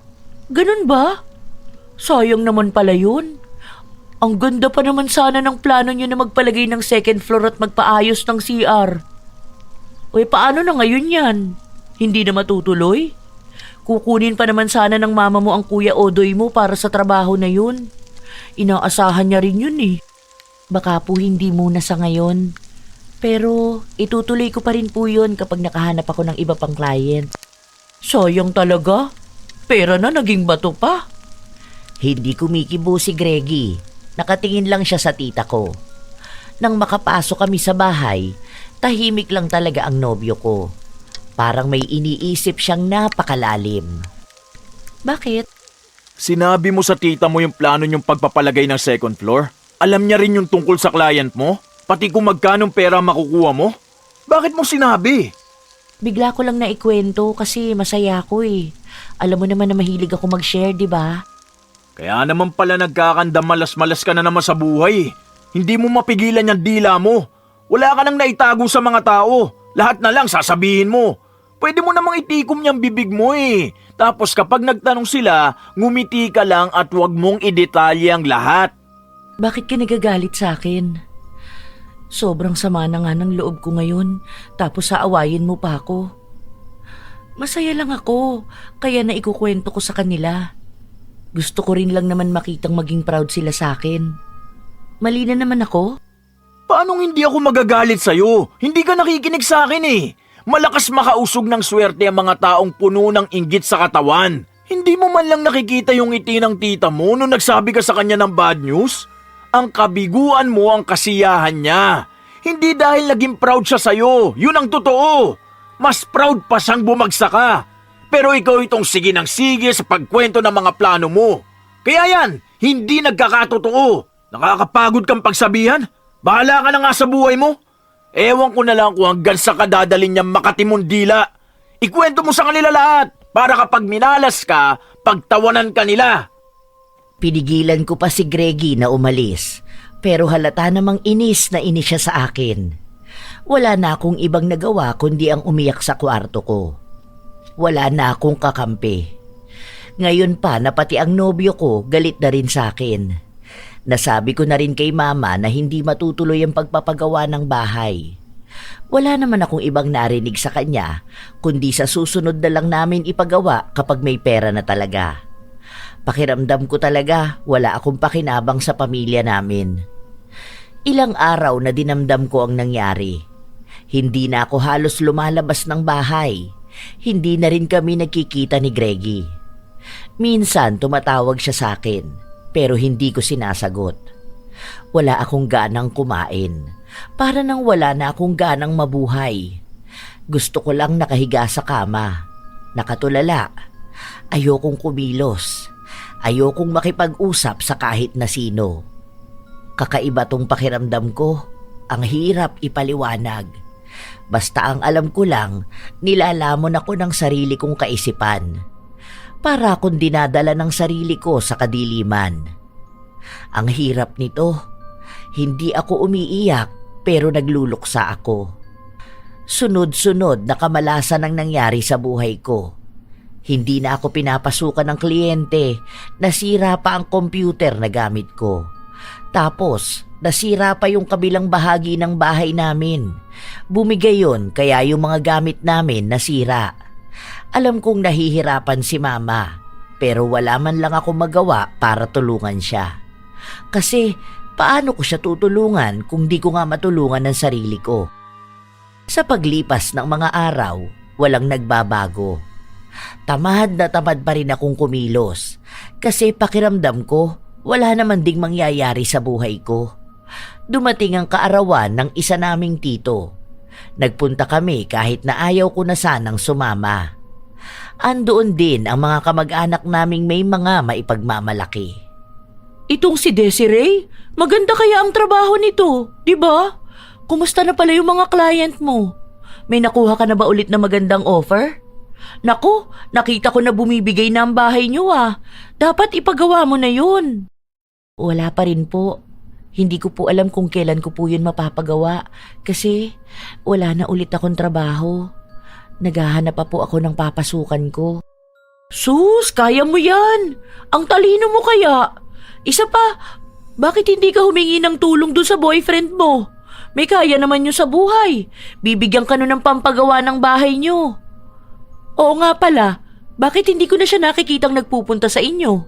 Ganun ba? Sayang naman pala yun. Ang ganda pa naman sana ng plano niyo na magpalagay ng second floor at magpaayos ng CR. Uy, paano na ngayon yan? Hindi na matutuloy? Kukunin pa naman sana ng mama mo ang Kuya Odoy mo para sa trabaho na yun. Inaasahan niya rin yun eh. Baka po hindi muna sa ngayon. Pero itutuloy ko pa rin po yun kapag nakahanap ako ng iba pang client. Sayang talaga. Pera na naging bato pa. Hindi kumikibo si Greggy. Nakatingin lang siya sa tita ko. Nang makapasok kami sa bahay, tahimik lang talaga ang nobyo ko. Parang may iniisip siyang napakalalim. Bakit? Sinabi mo sa tita mo yung plano niyong pagpapalagay ng second floor? Alam niya rin yung tungkol sa client mo? Pati kung magkanong pera makukuha mo? Bakit mo sinabi? Bigla ko lang naikwento kasi masaya ako eh. Alam mo naman na mahilig ako mag-share, di ba? Kaya naman pala nagkakanda malas-malas ka na naman sa buhay. Hindi mo mapigilan yung dila mo. Wala ka nang naitago sa mga tao. Lahat na lang sasabihin mo. Pwede mo namang itikom niyang bibig mo eh. Tapos kapag nagtanong sila, ngumiti ka lang at huwag mong idetalye ang lahat. Bakit ka nagagalit sa akin? Sobrang sama na nga ng loob ko ngayon, tapos aawayin mo pa ako. Masaya lang ako, kaya naikukwento ko sa kanila. Gusto ko rin lang naman makitang maging proud sila sa akin. Mali na naman ako? Paanong hindi ako magagalit sa'yo? Hindi ka nakikinig sa akin eh. Malakas makausog ng swerte ang mga taong puno ng inggit sa katawan. Hindi mo man lang nakikita yung ngiti ng tita mo nung nagsabi ka sa kanya ng bad news? Ang kabiguan mo ang kasiyahan niya. Hindi dahil naging proud siya sa'yo. Yun ang totoo. mas proud pa siyang bumagsak ka. Pero ikaw itong sige ng sige sa pagkwento ng mga plano mo. Kaya yan, hindi nagkakatotoo. Nakakapagod kang pagsabihan. Bahala ka na nga sa buhay mo. Ewan ko na lang kung hanggang sa kadadalin niyang Makatimon dila. Ikwento mo sa kanila lahat para kapag minalas ka, pagtawanan ka nila. Pinigilan ko pa si Greggy na umalis, pero halata namang inis na inis siya sa akin. Wala na akong ibang nagawa kundi ang umiyak sa kwarto ko. Wala na akong kakampi. Ngayon pa na pati ang nobyo ko galit na rin sa akin. Nasabi ko na rin kay mama na hindi matutuloy ang pagpapagawa ng bahay. Wala naman akong ibang narinig sa kanya, kundi sa susunod na lang namin ipagawa kapag may pera na talaga. Pakiramdam ko talaga wala akong pakinabang sa pamilya namin. Ilang araw na dinamdam ko ang nangyari. Hindi na ako halos lumalabas ng bahay. Hindi na rin kami nagkikita ni Greggy. Minsan tumatawag siya sa akin, pero hindi ko sinasagot. Wala akong ganang kumain. Para nang wala na akong ganang mabuhay. Gusto ko lang nakahiga sa kama, nakatulala. Ayokong kumilos. Ayokong makipag-usap sa kahit na sino. Kakaiba tong pakiramdam ko. Ang hirap ipaliwanag. Basta ang alam ko lang, nilalamon ako ng sarili kong kaisipan. Para akong dinadala ng sarili ko sa kadiliman. Ang hirap nito. Hindi ako umiiyak pero nagluluksa ako. Sunod-sunod na kamalasan ang nangyari sa buhay ko. Hindi na ako pinapasukan ng kliyente. Nasira pa ang computer na gamit ko. Tapos, nasira pa yung kabilang bahagi ng bahay namin. Bumigay yun kaya yung mga gamit namin nasira. Alam kong nahihirapan si mama, pero wala man lang ako magawa para tulungan siya. Kasi paano ko siya tutulungan kung di ko nga matulungan ng sarili ko? Sa paglipas ng mga araw, walang nagbabago. Tamad na tamad pa rin akong kumilos kasi pakiramdam ko wala naman ding mangyayari sa buhay ko. Dumating ang kaarawan ng isa naming tito. Nagpunta kami kahit na ayaw ko na sanang sumama. Andoon din ang mga kamag-anak naming may mga maipagmamalaki. Itong si Desiree, maganda kaya ang trabaho nito, di ba? Kumusta na pala yung mga client mo? May nakuha ka na ba ulit na magandang offer? Naku, nakita ko na bumibigay na ang bahay niyo ah. Dapat ipagawa mo na yun. Wala pa rin po. Hindi ko po alam kung kailan ko po yun mapapagawa kasi wala na ulit akong trabaho. Naghahanap pa po ako ng papasukan ko. Sus, kaya mo yan. Ang talino mo kaya. Isa pa, bakit hindi ka humingi ng tulong dun sa boyfriend mo? May kaya naman yun sa buhay. Bibigyan ka nun ng pampagawa ng bahay niyo. Oo nga pala, bakit hindi ko na siya nakikitang nagpupunta sa inyo?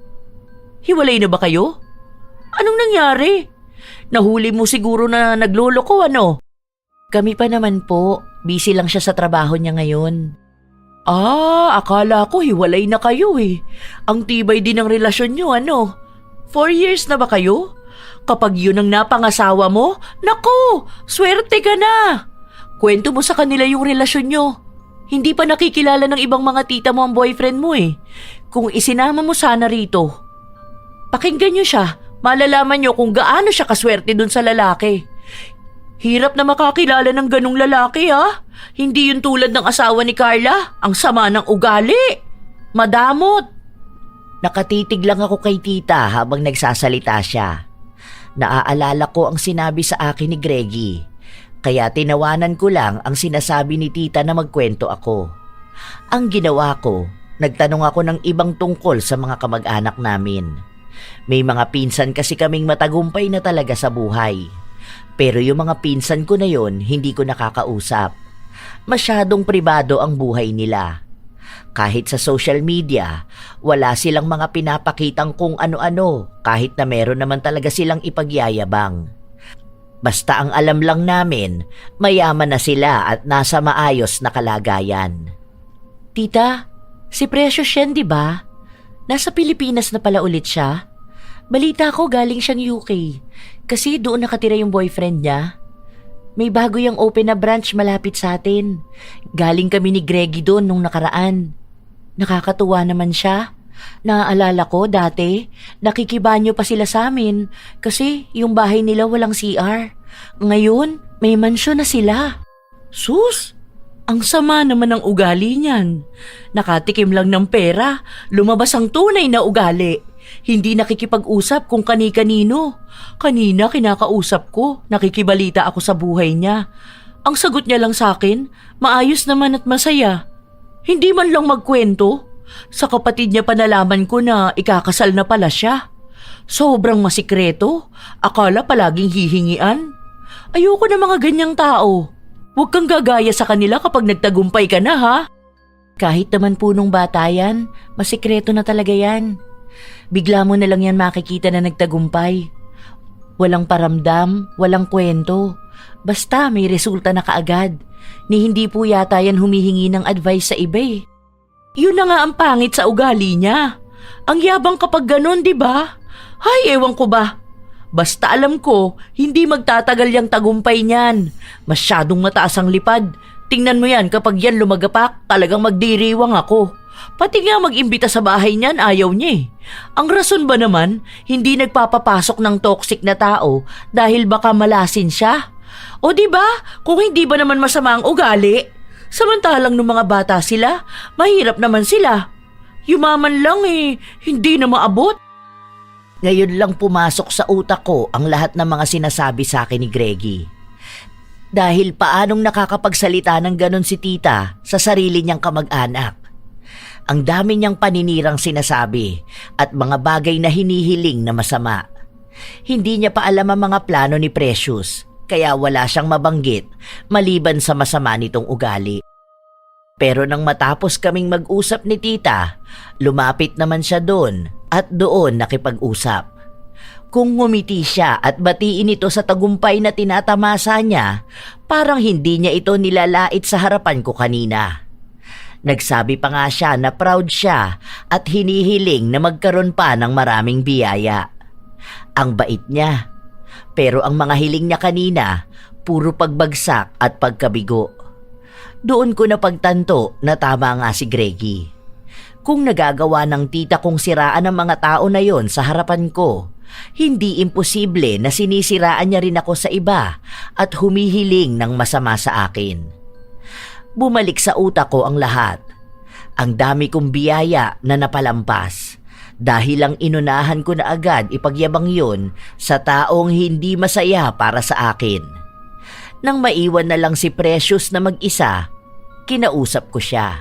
Hiwalay na ba kayo? Anong nangyari? Nahuli mo siguro na nagloloko ano? Kami pa naman po, busy lang siya sa trabaho niya ngayon. Akala ko hiwalay na kayo eh. Ang tibay din ng relasyon niyo ano? 4 years na ba kayo? Kapag yun ang napangasawa mo, naku, swerte ka na. Kwento mo sa kanila yung relasyon niyo. Hindi pa nakikilala ng ibang mga tita mo ang boyfriend mo eh. Kung isinama mo sana rito, pakinggan niyo siya, malalaman niyo kung gaano siya kaswerte dun sa lalaki. Hirap na makakilala ng ganung lalaki ha. Hindi yun tulad ng asawa ni Carla, ang sama ng ugali. Madamot. Nakatitig lang ako kay tita habang nagsasalita siya. Naaalala ko ang sinabi sa akin ni Greggy. Kaya tinawanan ko lang ang sinasabi ni tita na magkwento ako. Ang ginawa ko, nagtanong ako ng ibang tungkol sa mga kamag-anak namin. May mga pinsan kasi kaming matagumpay na talaga sa buhay. Pero yung mga pinsan ko na yon, hindi ko nakakausap. Masyadong pribado ang buhay nila. Kahit sa social media, wala silang mga pinapakitang kung ano-ano kahit na meron naman talaga silang ipagyayabang. Basta ang alam lang namin, mayaman na sila at nasa maayos na kalagayan. Tita, si Precious yan di ba? Nasa Pilipinas na pala ulit siya. Balita ko galing siyang UK kasi doon nakatira yung boyfriend niya. May bago yung open na branch malapit sa atin. Galing kami ni Greggy doon nung nakaraan. Nakakatuwa naman siya. Naaalala ko dati, nakikibanyo pa sila sa amin kasi yung bahay nila walang CR. Ngayon, may mansyon na sila. Sus! Ang sama naman ng ugali niyan. Nakatikim lang ng pera, lumabas ang tunay na ugali. Hindi nakikipag-usap kung kani-kanino. Kanina kinakausap ko, nakikibalita ako sa buhay niya. Ang sagot niya lang sa akin, maayos naman at masaya. Hindi man lang magkwento. Sa kapatid niya pa nalaman ko na ikakasal na pala siya. Sobrang masikreto, akala palaging hihingian. Ayoko na mga ganyang tao. Huwag kang gagaya sa kanila kapag nagtagumpay ka na, ha? Kahit naman punong bata yan, masikreto na talaga yan. Bigla mo na lang yan makikita na nagtagumpay. Walang paramdam, walang kwento. Basta may resulta na kaagad. Ni hindi po yata yan humihingi ng advice sa iba eh. Yun na nga ang pangit sa ugali niya. Ang yabang kapag ganun, di ba? Ay, ewan ko ba? Basta alam ko, hindi magtatagal yung tagumpay niyan. Masyadong mataas ang lipad. Tingnan mo yan, kapag yan lumagapak, talagang magdiriwang ako. Pati nga mag-imbita sa bahay niyan, ayaw niya eh. Ang rason ba naman, hindi nagpapapasok ng toxic na tao dahil baka malasin siya? O di ba, kung hindi ba naman masama ang ugali? Samantalang nung mga bata sila, mahirap naman sila. Yumaman lang eh, hindi na maabot. Ngayon lang pumasok sa utak ko ang lahat ng mga sinasabi sa akin ni Greggy. Dahil paanong nakakapagsalita ng ganon si tita sa sarili niyang kamag-anak. Ang dami niyang paninirang sinasabi at mga bagay na hinihiling na masama. Hindi niya pa alam ang mga plano ni Precious, kaya wala siyang mabanggit maliban sa masama nitong ugali. Pero nang matapos kaming mag-usap ni tita, lumapit naman siya doon at doon nakipag-usap. Kung ngumiti siya at batiin ito sa tagumpay na tinatamasa niya, parang hindi niya ito nilalait sa harapan ko kanina. Nagsabi pa nga siya na proud siya at hinihiling na magkaroon pa ng maraming biyaya. Ang bait niya. Pero ang mga hiling niya kanina, puro pagbagsak at pagkabigo. Doon ko napagtanto na tama nga si Greggy. Kung nagagawa ng tita kong siraan ang mga tao na yon sa harapan ko, hindi imposible na sinisiraan niya rin ako sa iba at humihiling ng masama sa akin. Bumalik sa utak ko ang lahat. Ang dami kong biyaya na napalampas dahil lang inunahan ko na agad ipagyabang yon sa taong hindi masaya para sa akin. Nang maiwan na lang si Precious na mag-isa, kinausap ko siya.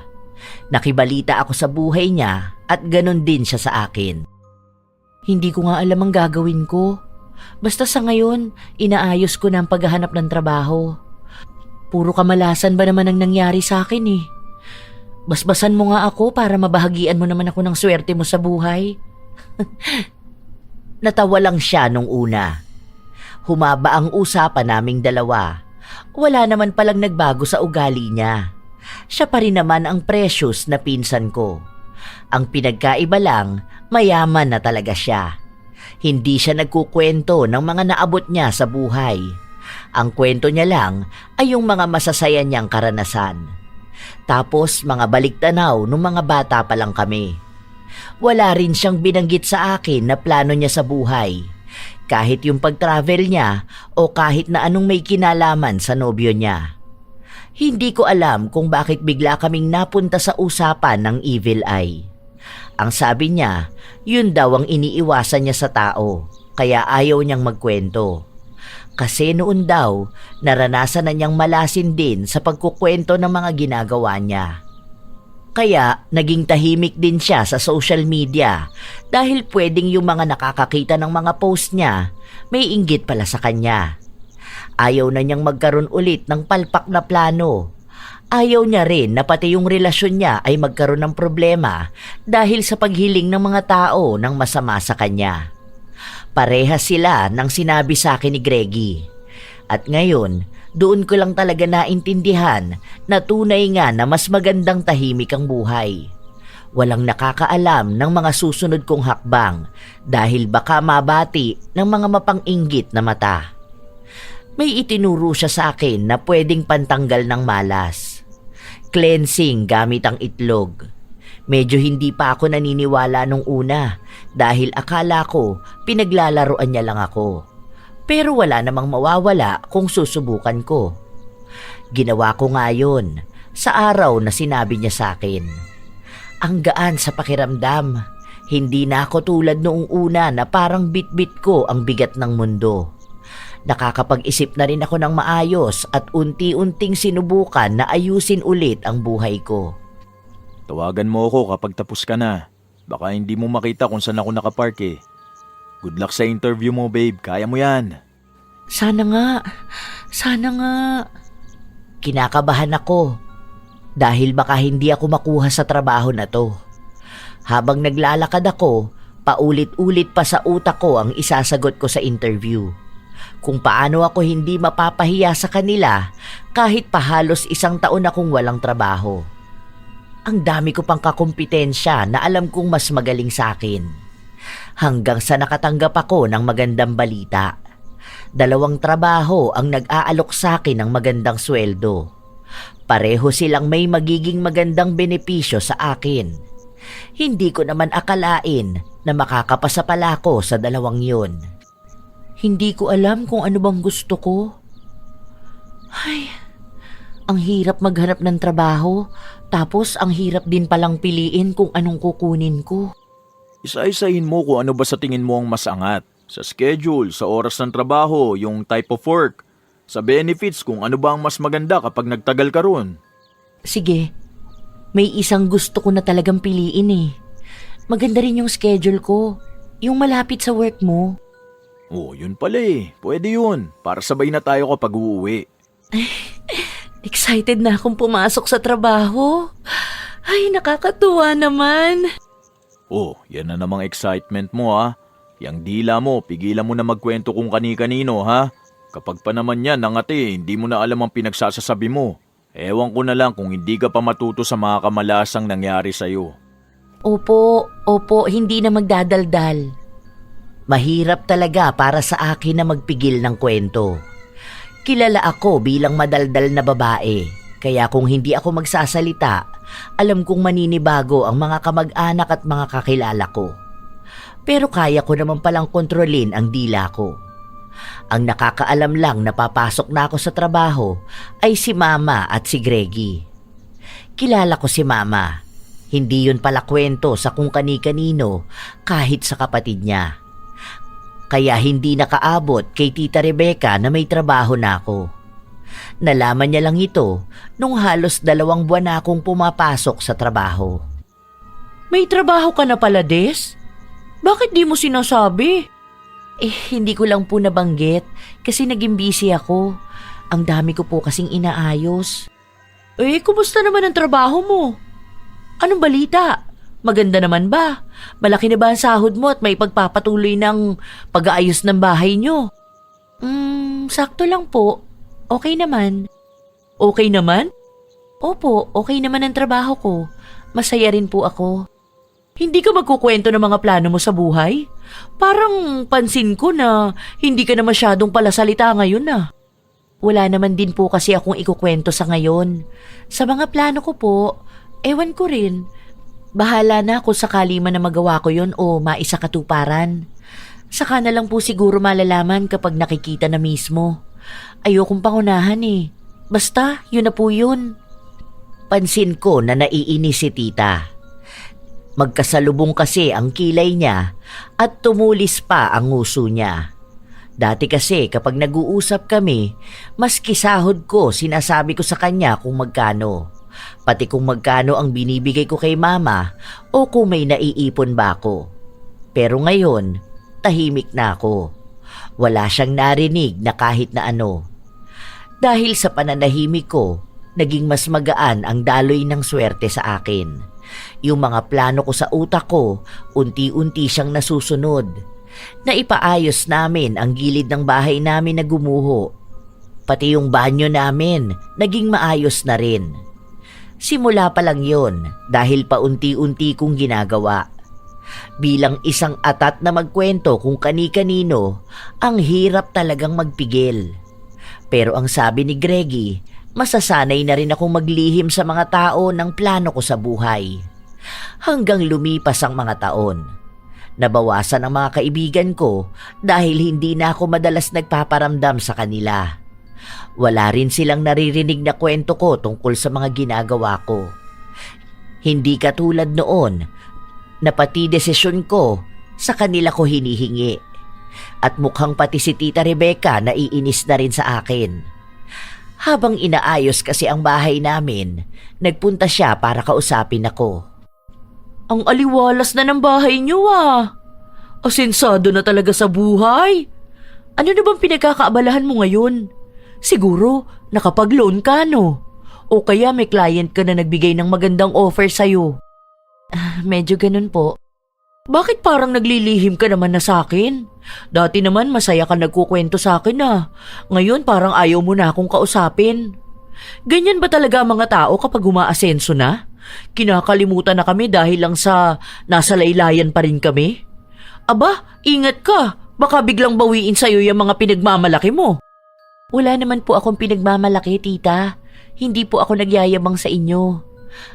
Nakibalita ako sa buhay niya at ganon din siya sa akin. Hindi ko nga alam ang gagawin ko. Basta sa ngayon, inaayos ko na ang paghahanap ng trabaho. Puro kamalasan ba naman ang nangyari sa akin eh. Basbasan mo nga ako para mabahagian mo naman ako ng swerte mo sa buhay. Natawa lang siya nung una. Humaba ang usapan naming dalawa. Wala naman palang nagbago sa ugali niya. Siya pa rin naman ang Precious na pinsan ko. Ang pinagkaiba lang, mayaman na talaga siya. Hindi siya nagkukwento ng mga naabot niya sa buhay. Ang kwento niya lang ay yung mga masasaya niyang karanasan. Tapos mga baliktanaw nung mga bata pa lang kami. Wala rin siyang binanggit sa akin na plano niya sa buhay. Kahit yung pag-travel niya o kahit na anong may kinalaman sa nobyo niya. Hindi ko alam kung bakit bigla kaming napunta sa usapan ng evil eye. Ang sabi niya, yun daw ang iniiwasan niya sa tao, kaya ayaw niyang magkwento. Kasi noon daw, naranasan na niyang malasin din sa pagkukwento ng mga ginagawa niya. Kaya naging tahimik din siya sa social media dahil pwedeng yung mga nakakakita ng mga post niya may inggit pala sa kanya. Ayaw na niyang magkaroon ulit ng palpak na plano. Ayaw niya rin na pati yung relasyon niya ay magkaroon ng problema dahil sa paghiling ng mga tao ng masama sa kanya. Parehas sila nang sinabi sa akin ni Greggy. At ngayon, doon ko lang talaga naintindihan na tunay nga na mas magandang tahimik ang buhay. Walang nakakaalam ng mga susunod kong hakbang dahil baka mabati ng mga mapang-inggit na mata. May itinuro siya sa akin na pwedeng pantanggal ng malas. Cleansing gamit ang itlog. Medyo hindi pa ako naniniwala nung una dahil akala ko pinaglalaroan niya lang ako. Pero wala namang mawawala kung susubukan ko. Ginawa ko nga yun sa araw na sinabi niya sa akin. Ang gaan sa pakiramdam. Hindi na ako tulad noong una na parang bit-bit ko ang bigat ng mundo. Nakakapag-isip na rin ako ng maayos at unti-unting sinubukan na ayusin ulit ang buhay ko. Tawagan mo ako kapag tapos ka na. Baka hindi mo makita kung saan ako nakapark eh. Good luck sa interview mo, babe. Kaya mo yan. Sana nga. Sana nga. Kinakabahan ako dahil baka hindi ako makuha sa trabaho na to. Habang naglalakad ako, paulit-ulit pa sa utak ko ang isasagot ko sa interview. Kung paano ako hindi mapapahiya sa kanila kahit pa halos 1 taon akong walang trabaho. Ang dami ko pang kakumpetensya na alam kong mas magaling sa akin. Hanggang sa nakatanggap ako ng magandang balita. 2 trabaho ang nag-aalok sa akin ng magandang sweldo. Pareho silang may magiging magandang benepisyo sa akin. Hindi ko naman akalain na makakapasa pala ako sa 2 yun. Hindi ko alam kung ano bang gusto ko. Ay, ang hirap maghanap ng trabaho, tapos ang hirap din palang piliin kung anong kukunin ko. Isa-isahin mo kung ano ba sa tingin mo ang mas angat. Sa schedule, sa oras ng trabaho, yung type of work. Sa benefits kung ano ba ang mas maganda kapag nagtagal ka ron. Sige, may isang gusto ko na talagang piliin eh. Maganda rin yung schedule ko, yung malapit sa work mo. Oh, yun pala eh. Pwede yun. Para sabay na tayo kapag uuwi. Excited na akong pumasok sa trabaho. Ay, nakakatuwa naman. Oh, yan na namang excitement mo ha. Yang dila mo, pigilan mo na magkwento kung kani-kanino ha. Kapag pa naman yan nangati, hindi mo na alam ang pinagsasasabi mo. Ewan ko na lang kung hindi ka pa matuto sa mga kamalasang nangyari sa'yo. Opo, hindi na magdadaldal. Mahirap talaga para sa akin na magpigil ng kwento. Kilala ako bilang madaldal na babae, kaya kung hindi ako magsasalita, alam kong maninibago ang mga kamag-anak at mga kakilala ko. Pero kaya ko naman palang kontrolin ang dila ko. Ang nakakaalam lang na papasok na ako sa trabaho ay si Mama at si Greggy. Kilala ko si Mama. Hindi yun pala kwento sa kung kani-kanino kahit sa kapatid niya. Kaya hindi nakaabot kay Tita Rebecca na may trabaho na ako. Nalaman niya lang ito nung halos 2 buwan na akong pumapasok sa trabaho. May trabaho ka na pala, Des? Bakit di mo sinasabi? Hindi ko lang po nabanggit kasi naging busy ako. Ang dami ko po kasing inaayos. Kumusta naman ang trabaho mo? Anong balita? Maganda naman ba? Malaki na ba ang sahod mo at may pagpapatuloy ng pag-aayos ng bahay nyo? Sakto lang po. Okay naman. Okay naman? Opo, okay naman ang trabaho ko. Masaya rin po ako. Hindi ka magkukwento ng mga plano mo sa buhay? Parang pansin ko na hindi ka na masyadong palasalita ngayon na. Wala naman din po kasi akong ikukwento sa ngayon. Sa mga plano ko po, ewan ko rin. Bahala na kung sakali man na magawa ko yon o maisakatuparan. Saka na lang po siguro malalaman kapag nakikita na mismo. Ayokong pangunahan eh. Basta, yun na po yun. Pansin ko na naiinis si tita. Magkasalubong kasi ang kilay niya at tumulis pa ang nguso niya. Dati kasi kapag nag-uusap kami, maski sahod ko sinasabi ko sa kanya kung magkano. Pati kung magkano ang binibigay ko kay mama o kung may naiipon ba ako. Pero ngayon, tahimik na ako. Wala siyang narinig na kahit na ano. Dahil sa pananahimik ko, naging mas magaan ang daloy ng swerte sa akin. Yung mga plano ko sa utak ko, unti-unti siyang nasusunod. Naipaayos namin ang gilid ng bahay namin na gumuho. Pati yung banyo namin, naging maayos na rin. Simula pa lang yon dahil paunti-unti kong ginagawa. Bilang isang atat na magkwento kung kani-kanino, ang hirap talagang magpigil. Pero ang sabi ni Greggy, masasanay na rin akong maglihim sa mga tao ng plano ko sa buhay. Hanggang lumipas ang mga taon. Nabawasan ang mga kaibigan ko dahil hindi na ako madalas nagpaparamdam sa kanila. Wala rin silang naririnig na kwento ko tungkol sa mga ginagawa ko. Hindi katulad noon na pati desisyon ko sa kanila ko hinihingi. At mukhang pati si Tita Rebecca naiinis na rin sa akin. Habang inaayos kasi ang bahay namin, nagpunta siya para kausapin ako. Ang aliwalas na ng bahay niyo ah. Asensado na talaga sa buhay. Ano na bang pinagkakaabalahan mo ngayon? Siguro nakapag-loan ka no? O kaya may client ka na nagbigay ng magandang offer sa'yo? Medyo ganun po. Bakit parang naglilihim ka naman na sa akin? Dati naman masaya ka nagkukwento sa akin ah. Ngayon parang ayaw mo na akong kausapin. Ganyan ba talaga ang mga tao kapag umaasenso na? Kinakalimutan na kami dahil lang sa nasa laylayan pa rin kami? Aba, ingat ka. Baka biglang bawiin sa'yo yung mga pinagmamalaki mo. Wala naman po akong pinagmamalaki, tita. Hindi po ako nagyayabang sa inyo.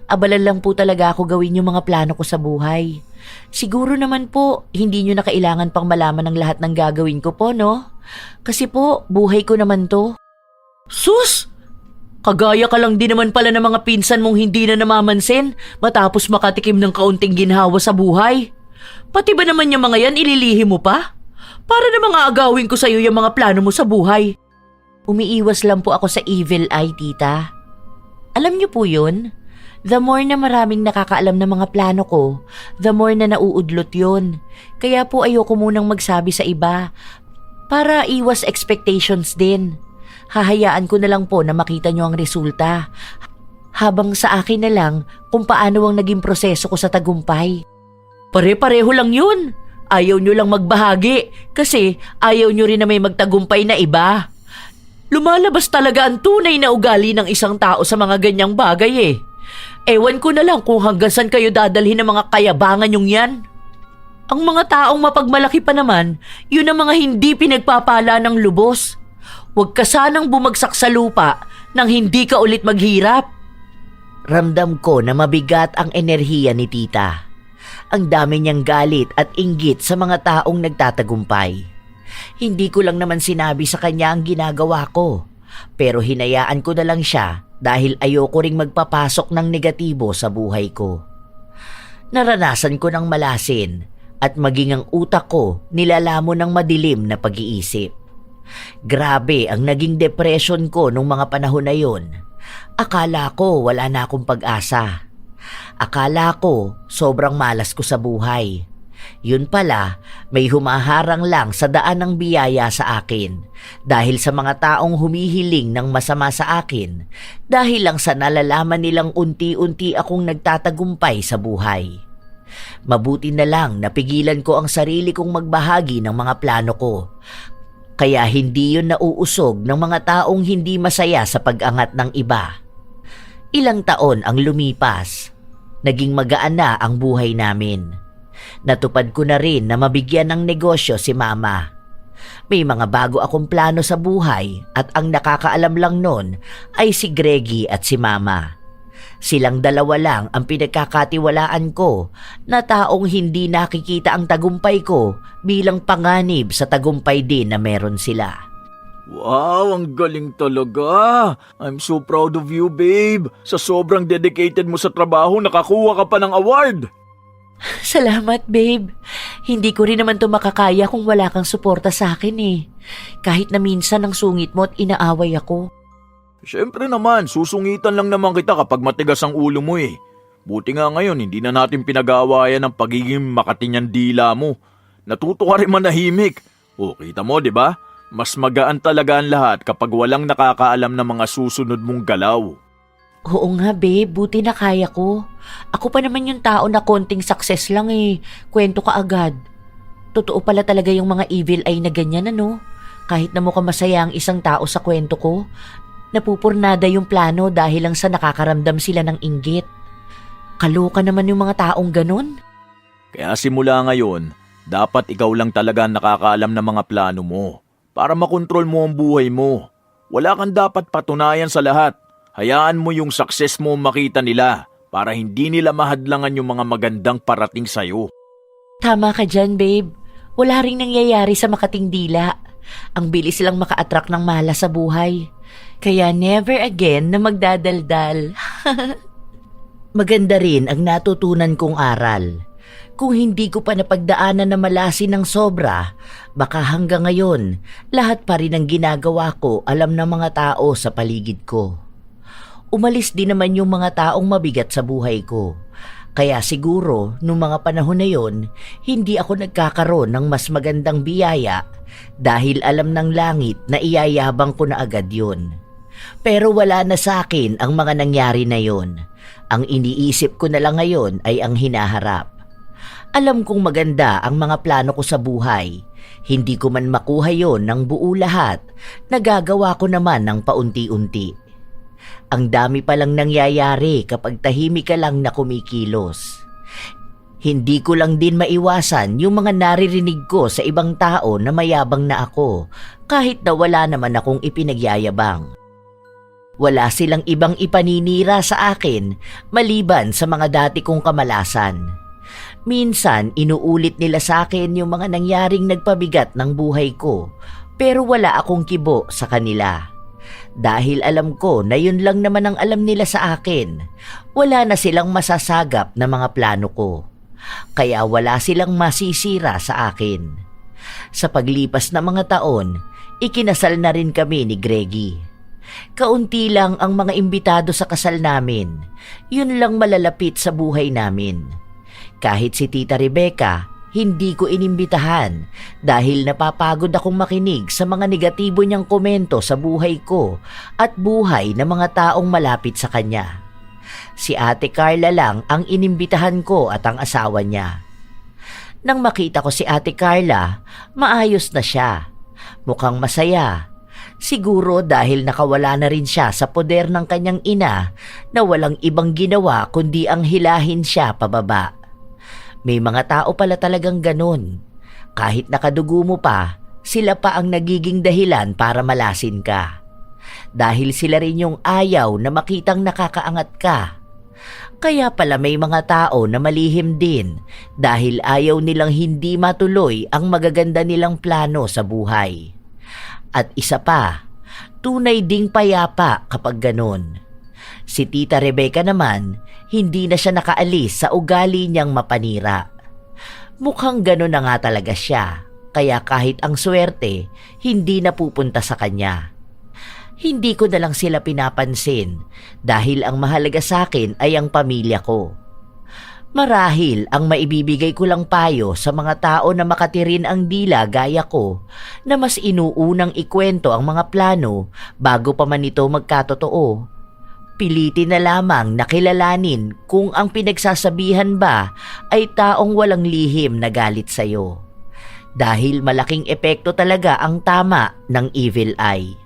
Abala lang po talaga ako gawin yung mga plano ko sa buhay. Siguro naman po, hindi nyo na kailangan pang malaman ng lahat ng gagawin ko po, no? Kasi po, buhay ko naman to. Sus! Kagaya ka lang din naman pala ng mga pinsan mong hindi na namamansin matapos makatikim ng kaunting ginhawa sa buhay. Pati ba naman yung mga yan ililihim mo pa? Para na mga agawin ko sa'yo yung mga plano mo sa buhay. Umiiwas lang po ako sa evil eye, tita. Alam niyo po yun? The more na maraming nakakaalam ng mga plano ko, the more na nauudlot yun. Kaya po ayoko munang magsabi sa iba para iwas expectations din. Hahayaan ko na lang po na makita nyo ang resulta. Habang sa akin na lang kung paano ang naging proseso ko sa tagumpay. Pare-pareho lang yun. Ayaw nyo lang magbahagi kasi ayaw nyo rin na may magtagumpay na iba. Lumalabas talaga ang tunay na ugali ng isang tao sa mga ganyang bagay eh. Ewan ko na lang kung hanggang saan kayo dadalhin ng mga kayabangan yung yan. Ang mga taong mapagmalaki pa naman, yun ang mga hindi pinagpapala ng lubos. Huwag ka sanang bumagsak sa lupa nang hindi ka ulit maghirap. Ramdam ko na mabigat ang enerhiya ni tita. Ang dami niyang galit at inggit sa mga taong nagtatagumpay. Hindi ko lang naman sinabi sa kanya ang ginagawa ko, pero hinayaan ko na lang siya dahil ayoko ring magpapasok ng negatibo sa buhay ko. Naranasan ko ng malasin at maging ang utak ko nilalamon ng madilim na pag-iisip. Grabe ang naging depression ko nung mga panahon na yun. Akala ko wala na akong pag-asa. Akala ko sobrang malas ko sa buhay. Yun pala, may humaharang lang sa daan ng biyaya sa akin dahil sa mga taong humihiling ng masama sa akin dahil lang sa nalalaman nilang unti-unti akong nagtatagumpay sa buhay. Mabuti na lang napigilan ko ang sarili kong magbahagi ng mga plano ko. Kaya hindi yun nauusog ng mga taong hindi masaya sa pag-angat ng iba. Ilang taon ang lumipas. Naging magaan na ang buhay namin. Natupad ko na rin na mabigyan ng negosyo si mama. May mga bago akong plano sa buhay at ang nakakaalam lang nun ay si Greggy at si mama. Silang dalawa lang ang pinagkakatiwalaan ko na taong hindi nakikita ang tagumpay ko bilang panganib sa tagumpay din na meron sila. Wow, ang galing talaga. I'm so proud of you, babe. Sa sobrang dedicated mo sa trabaho, nakakuha ka pa ng award. Salamat, babe. Hindi ko rin naman to makakaya kung wala kang suporta sa akin eh. Kahit na minsan ang sungit mo at inaaway ako. Siyempre naman, susungitan lang naman kita kapag matigas ang ulo mo eh. Buti nga ngayon, hindi na natin pinag-aawayan ang pagiging makatinyan dila mo. Natuto ka rin manahimik. O, kita mo, di ba? Mas magaan talaga ang lahat kapag walang nakakaalam ng mga susunod mong galaw. Oo nga, babe. Buti na kaya ko. Ako pa naman yung tao na konting success lang eh. Kwento ka agad. Totoo pala talaga yung mga evil eye na ganyan, ano? Kahit na mukhang masaya ang isang tao sa kwento ko, napupurnada yung plano dahil lang sa nakakaramdam sila ng inggit. Kaloka naman yung mga taong ganun. Kaya simula ngayon, dapat ikaw lang talaga ang nakakaalam ng mga plano mo para makontrol mo ang buhay mo. Wala kang dapat patunayan sa lahat. Hayaan mo yung success mo makita nila para hindi nila mahadlangan yung mga magandang parating sa'yo. Tama ka dyan, babe. Wala ring nangyayari sa Makating Dila. Ang bilis silang maka-attract ng malas sa buhay. Kaya never again na magdadaldal. Maganda rin ang natutunan kong aral. Kung hindi ko pa napagdaanan na malasin ng sobra, baka hanggang ngayon, lahat pa rin ang ginagawa ko alam ng mga tao sa paligid ko. Umalis din naman yung mga taong mabigat sa buhay ko. Kaya siguro, nung mga panahon na yon, hindi ako nagkakaroon ng mas magandang biyaya dahil alam ng langit na iyayabang ko na agad yun. Pero wala na sa akin ang mga nangyari na yon. Ang iniisip ko na lang ngayon ay ang hinaharap. Alam kong maganda ang mga plano ko sa buhay. Hindi ko man makuha yon ng buo lahat, nagagawa ko naman ng paunti-unti. Ang dami palang nangyayari kapag tahimik ka lang na kumikilos. Hindi ko lang din maiwasan yung mga naririnig ko sa ibang tao na mayabang na ako kahit na wala naman akong ipinagyayabang. Wala silang ibang ipaninira sa akin maliban sa mga dati kong kamalasan. Minsan, inuulit nila sa akin yung mga nangyaring nagpabigat ng buhay ko, pero wala akong kibo sa kanila. Dahil alam ko na yun lang naman ang alam nila sa akin, wala na silang masasagap na mga plano ko. Kaya wala silang masisira sa akin. Sa paglipas ng mga taon, ikinasal na rin kami ni Greggy. Kaunti lang ang mga imbitado sa kasal namin, yun lang malalapit sa buhay namin. Kahit si Tita Rebecca, hindi ko inimbitahan dahil napapagod akong makinig sa mga negatibo niyang komento sa buhay ko at buhay ng mga taong malapit sa kanya. Si Ate Carla lang ang inimbitahan ko at ang asawa niya. Nang makita ko si Ate Carla, maayos na siya. Mukhang masaya. Siguro dahil nakawala na rin siya sa poder ng kanyang ina na walang ibang ginawa kundi ang hilahin siya pababa. May mga tao pala talagang ganun. Kahit nakadugo mo pa, sila pa ang nagiging dahilan para malasin ka. Dahil sila rin yung ayaw na makitang nakakaangat ka. Kaya pala may mga tao na malihim din dahil ayaw nilang hindi matuloy ang magaganda nilang plano sa buhay. At isa pa, tunay ding payapa kapag ganun. Si Tita Rebecca naman, hindi na siya nakaalis sa ugali niyang mapanira. Mukhang gano'n na nga talaga siya, kaya kahit ang swerte, hindi na pupunta sa kanya. Hindi ko na lang sila pinapansin dahil ang mahalaga sa akin ay ang pamilya ko. Marahil ang maibibigay ko lang payo sa mga tao na makatirin ang dila gaya ko na mas inuunang ikwento ang mga plano bago pa man ito magkatotoo. Pilitin na lamang na kilalanin kung ang pinagsasabihan ba ay taong walang lihim na galit sa'yo. Dahil malaking epekto talaga ang tama ng evil eye.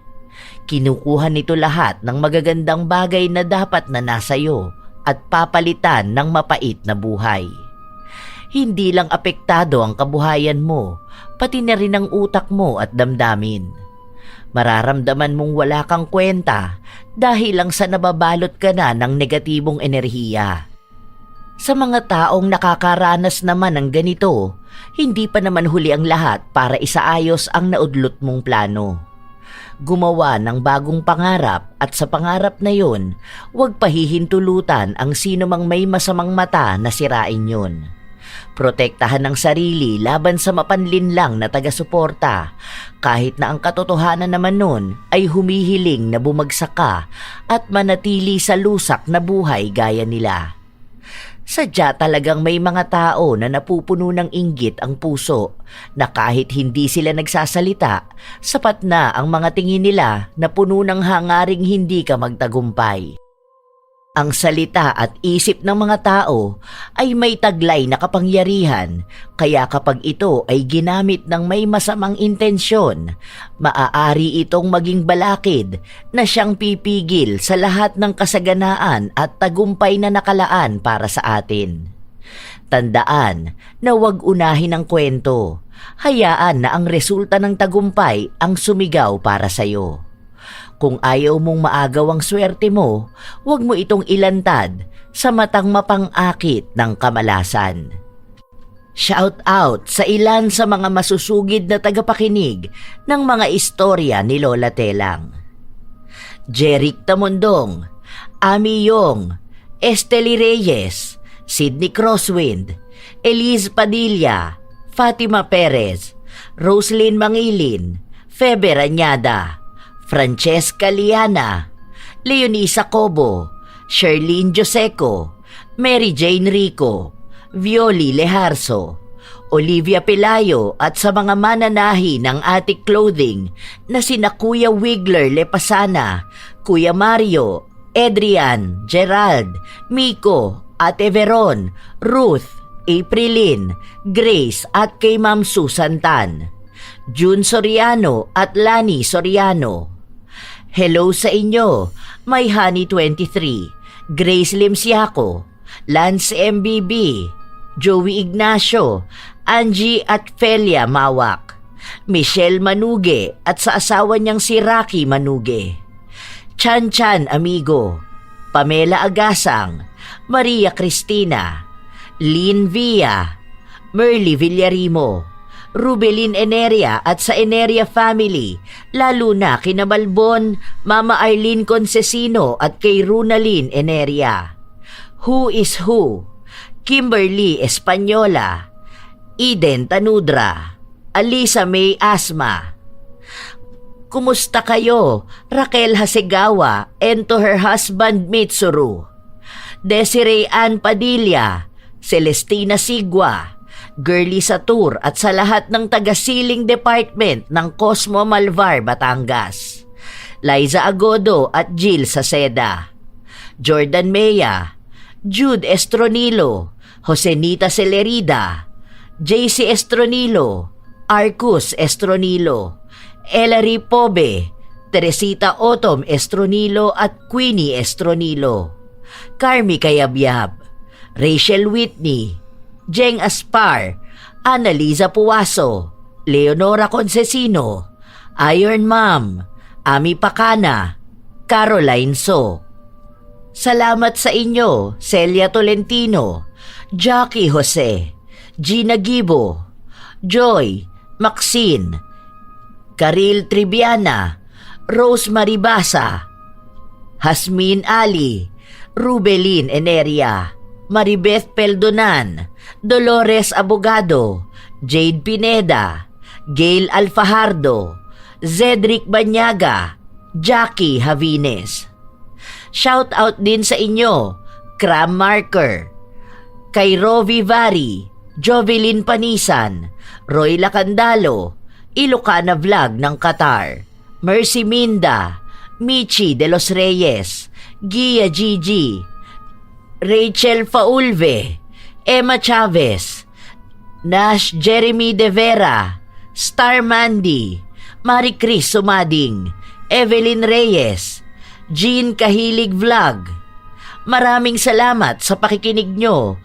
Kinukuha nito lahat ng magagandang bagay na dapat na nasa'yo at papalitan ng mapait na buhay. Hindi lang apektado ang kabuhayan mo, pati na rin ang utak mo at damdamin. Mararamdaman mong wala kang kwenta dahil lang sa nababalot ka na ng negatibong enerhiya. Sa mga taong nakakaranas naman ng ganito, hindi pa naman huli ang lahat para isaayos ang naudlot mong plano. Gumawa ng bagong pangarap at sa pangarap na yon, huwag pahihintulutan ang sino mang may masamang mata na sirain yon. Protektahan ang sarili laban sa mapanlinlang na taga-suporta kahit na ang katotohanan naman nun ay humihiling na bumagsak ka at manatili sa lusak na buhay gaya nila. Sadya talagang may mga tao na napupuno ng inggit ang puso na kahit hindi sila nagsasalita, sapat na ang mga tingin nila na puno ng hangaring hindi ka magtagumpay. Ang salita at isip ng mga tao ay may taglay na kapangyarihan, kaya kapag ito ay ginamit ng may masamang intensyon, maaari itong maging balakid na siyang pipigil sa lahat ng kasaganaan at tagumpay na nakalaan para sa atin. Tandaan na huwag unahin ang kwento, hayaan na ang resulta ng tagumpay ang sumigaw para sa iyo. Kung ayaw mong maagaw ang swerte mo, huwag mo itong ilantad sa matang mapang-akit ng kamalasan. Shout out sa ilan sa mga masusugid na tagapakinig ng mga istorya ni Lola Telang. Jeric Tamondong, Ami Yong, Estely Reyes, Sydney Crosswind, Elise Padilla, Fatima Perez, Roslyn Mangilin, Febe Rañada, Francesca Liana, Leonisa Cobo, Sherlyn Joseco, Mary Jane Rico, Violi Leharso, Olivia Pelayo at sa mga mananahi ng Attic Clothing na sina Kuya Wigler Lepasana, Kuya Mario, Adrian, Gerald, Miko, Ate Veron, Ruth, Aprilin, Grace at kay Ma'am Susan Tan, June Soriano at Lani Soriano. Hello sa inyo, My Honey 23, Grace Limsiaco, Lance MBB, Joey Ignacio, Angie at Felia Mawak, Michelle Manuge at sa asawa niyang si Rocky Manuge, Chan Chan Amigo, Pamela Agasang, Maria Cristina, Lynn Villa, Merly Villarimo, Rubelin Eneria at sa Eneria family, lalo na kina Malbon, Mama Arlene Concesino at kay Runalyn Eneria. Who is Who, Kimberly Española, Eden Tanudra, Alisa May Asma. Kumusta kayo, Raquel Hasegawa and to her husband Mitsuru, Desiree Ann Padilla, Celestina Sigua, Girly Satur at sa lahat ng taga-Siling Department ng Cosmo Malvar, Batangas, Liza Agodo at Jill Saceda, Jordan Mea, Jude Estronilo, Josenita Celerida, JC Estronilo, Arcus Estronilo, Ellery Pobe, Teresita Otom Estronilo at Queenie Estronilo, Carmi Kayabyab, Rachel Whitney, Jeng Aspar, Annalisa Puwaso, Leonora Concesino, Iron Mom, Ami Pacana, Caroline So. Salamat sa inyo, Celia Tolentino, Jackie Jose, Gina Gibo, Joy, Maxine, Karil Tribiana, Rose Maribasa, Hasmin Ali, Rubelin Eneria, Maribeth Peldonan, Dolores Abogado, Jade Pineda, Gail Alfajardo, Zedric Banyaga, Jackie Havines. Shout out din sa inyo, Cram Marker, kay Rovi Vari, Jovelyn Panisan, Roy Lacandalo, Ilocana Vlog ng Qatar, Mercy Minda, Michi de los Reyes, Gia Gigi, Rachel Faulve, Emma Chavez, Nash Jeremy De Vera, Star Mandy, Marie Chris Sumading, Evelyn Reyes, Jean Kahilig Vlog. Maraming salamat sa pakikinig nyo.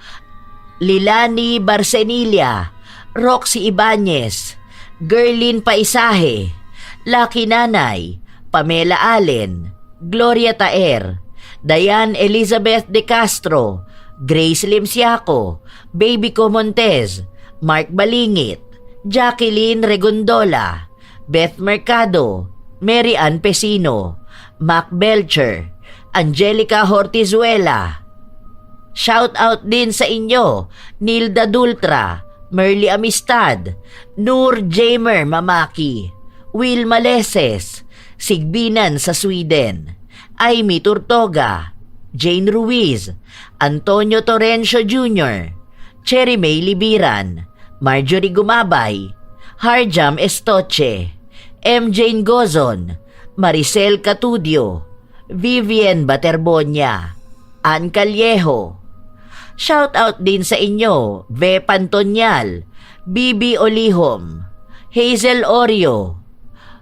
Lilani Barcenilia, Roxy Ibanez, Gerlin Paisahe, Lucky Nanay, Pamela Allen, Gloria Taer, Diane Elizabeth De Castro, Grace Limsiaco, Baby Co Montez, Mark Balingit, Jacqueline Regondola, Beth Mercado, Mary Ann Pesino, Mac Belcher, Angelica Hortizuela. Shout out din sa inyo, Nilda Dultra, Merly Amistad, Nur Jamer Mamaki, Will Maleses, Sigbinan sa Sweden, Amy Turtoga, Jane Ruiz, Antonio Torrencio Jr., Cherry May Libiran, Marjorie Gumabay, Harjam Estoche, M. Jane Gozon, Maricel Catudio, Vivian Baterbonia, Ann Callejo. Shout out din sa inyo, Ve Pantonyal, Bibi Olihom, Hazel Orio,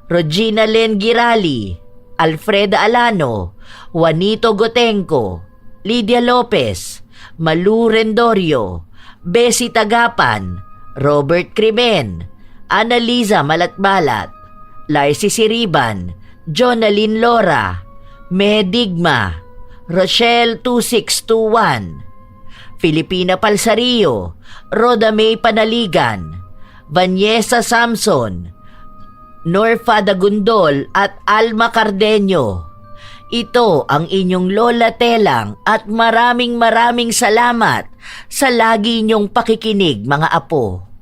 Regina Len Girali, Alfreda Alano, Juanito Gotenco, Lydia Lopez, Malu Rendorio, Bessie Tagapan, Robert Crimen, Annaliza Malatbalat, Larcy Siriban, Jonalyn Lora, Medigma, Rochelle 2621, Filipina Palsario, Roda May Panaligan, Vanyesa Samson, Norfa Dagundol at Alma Cardeño. Ito ang inyong Lola Telang at maraming salamat sa lagi niyong pakikinig mga apo.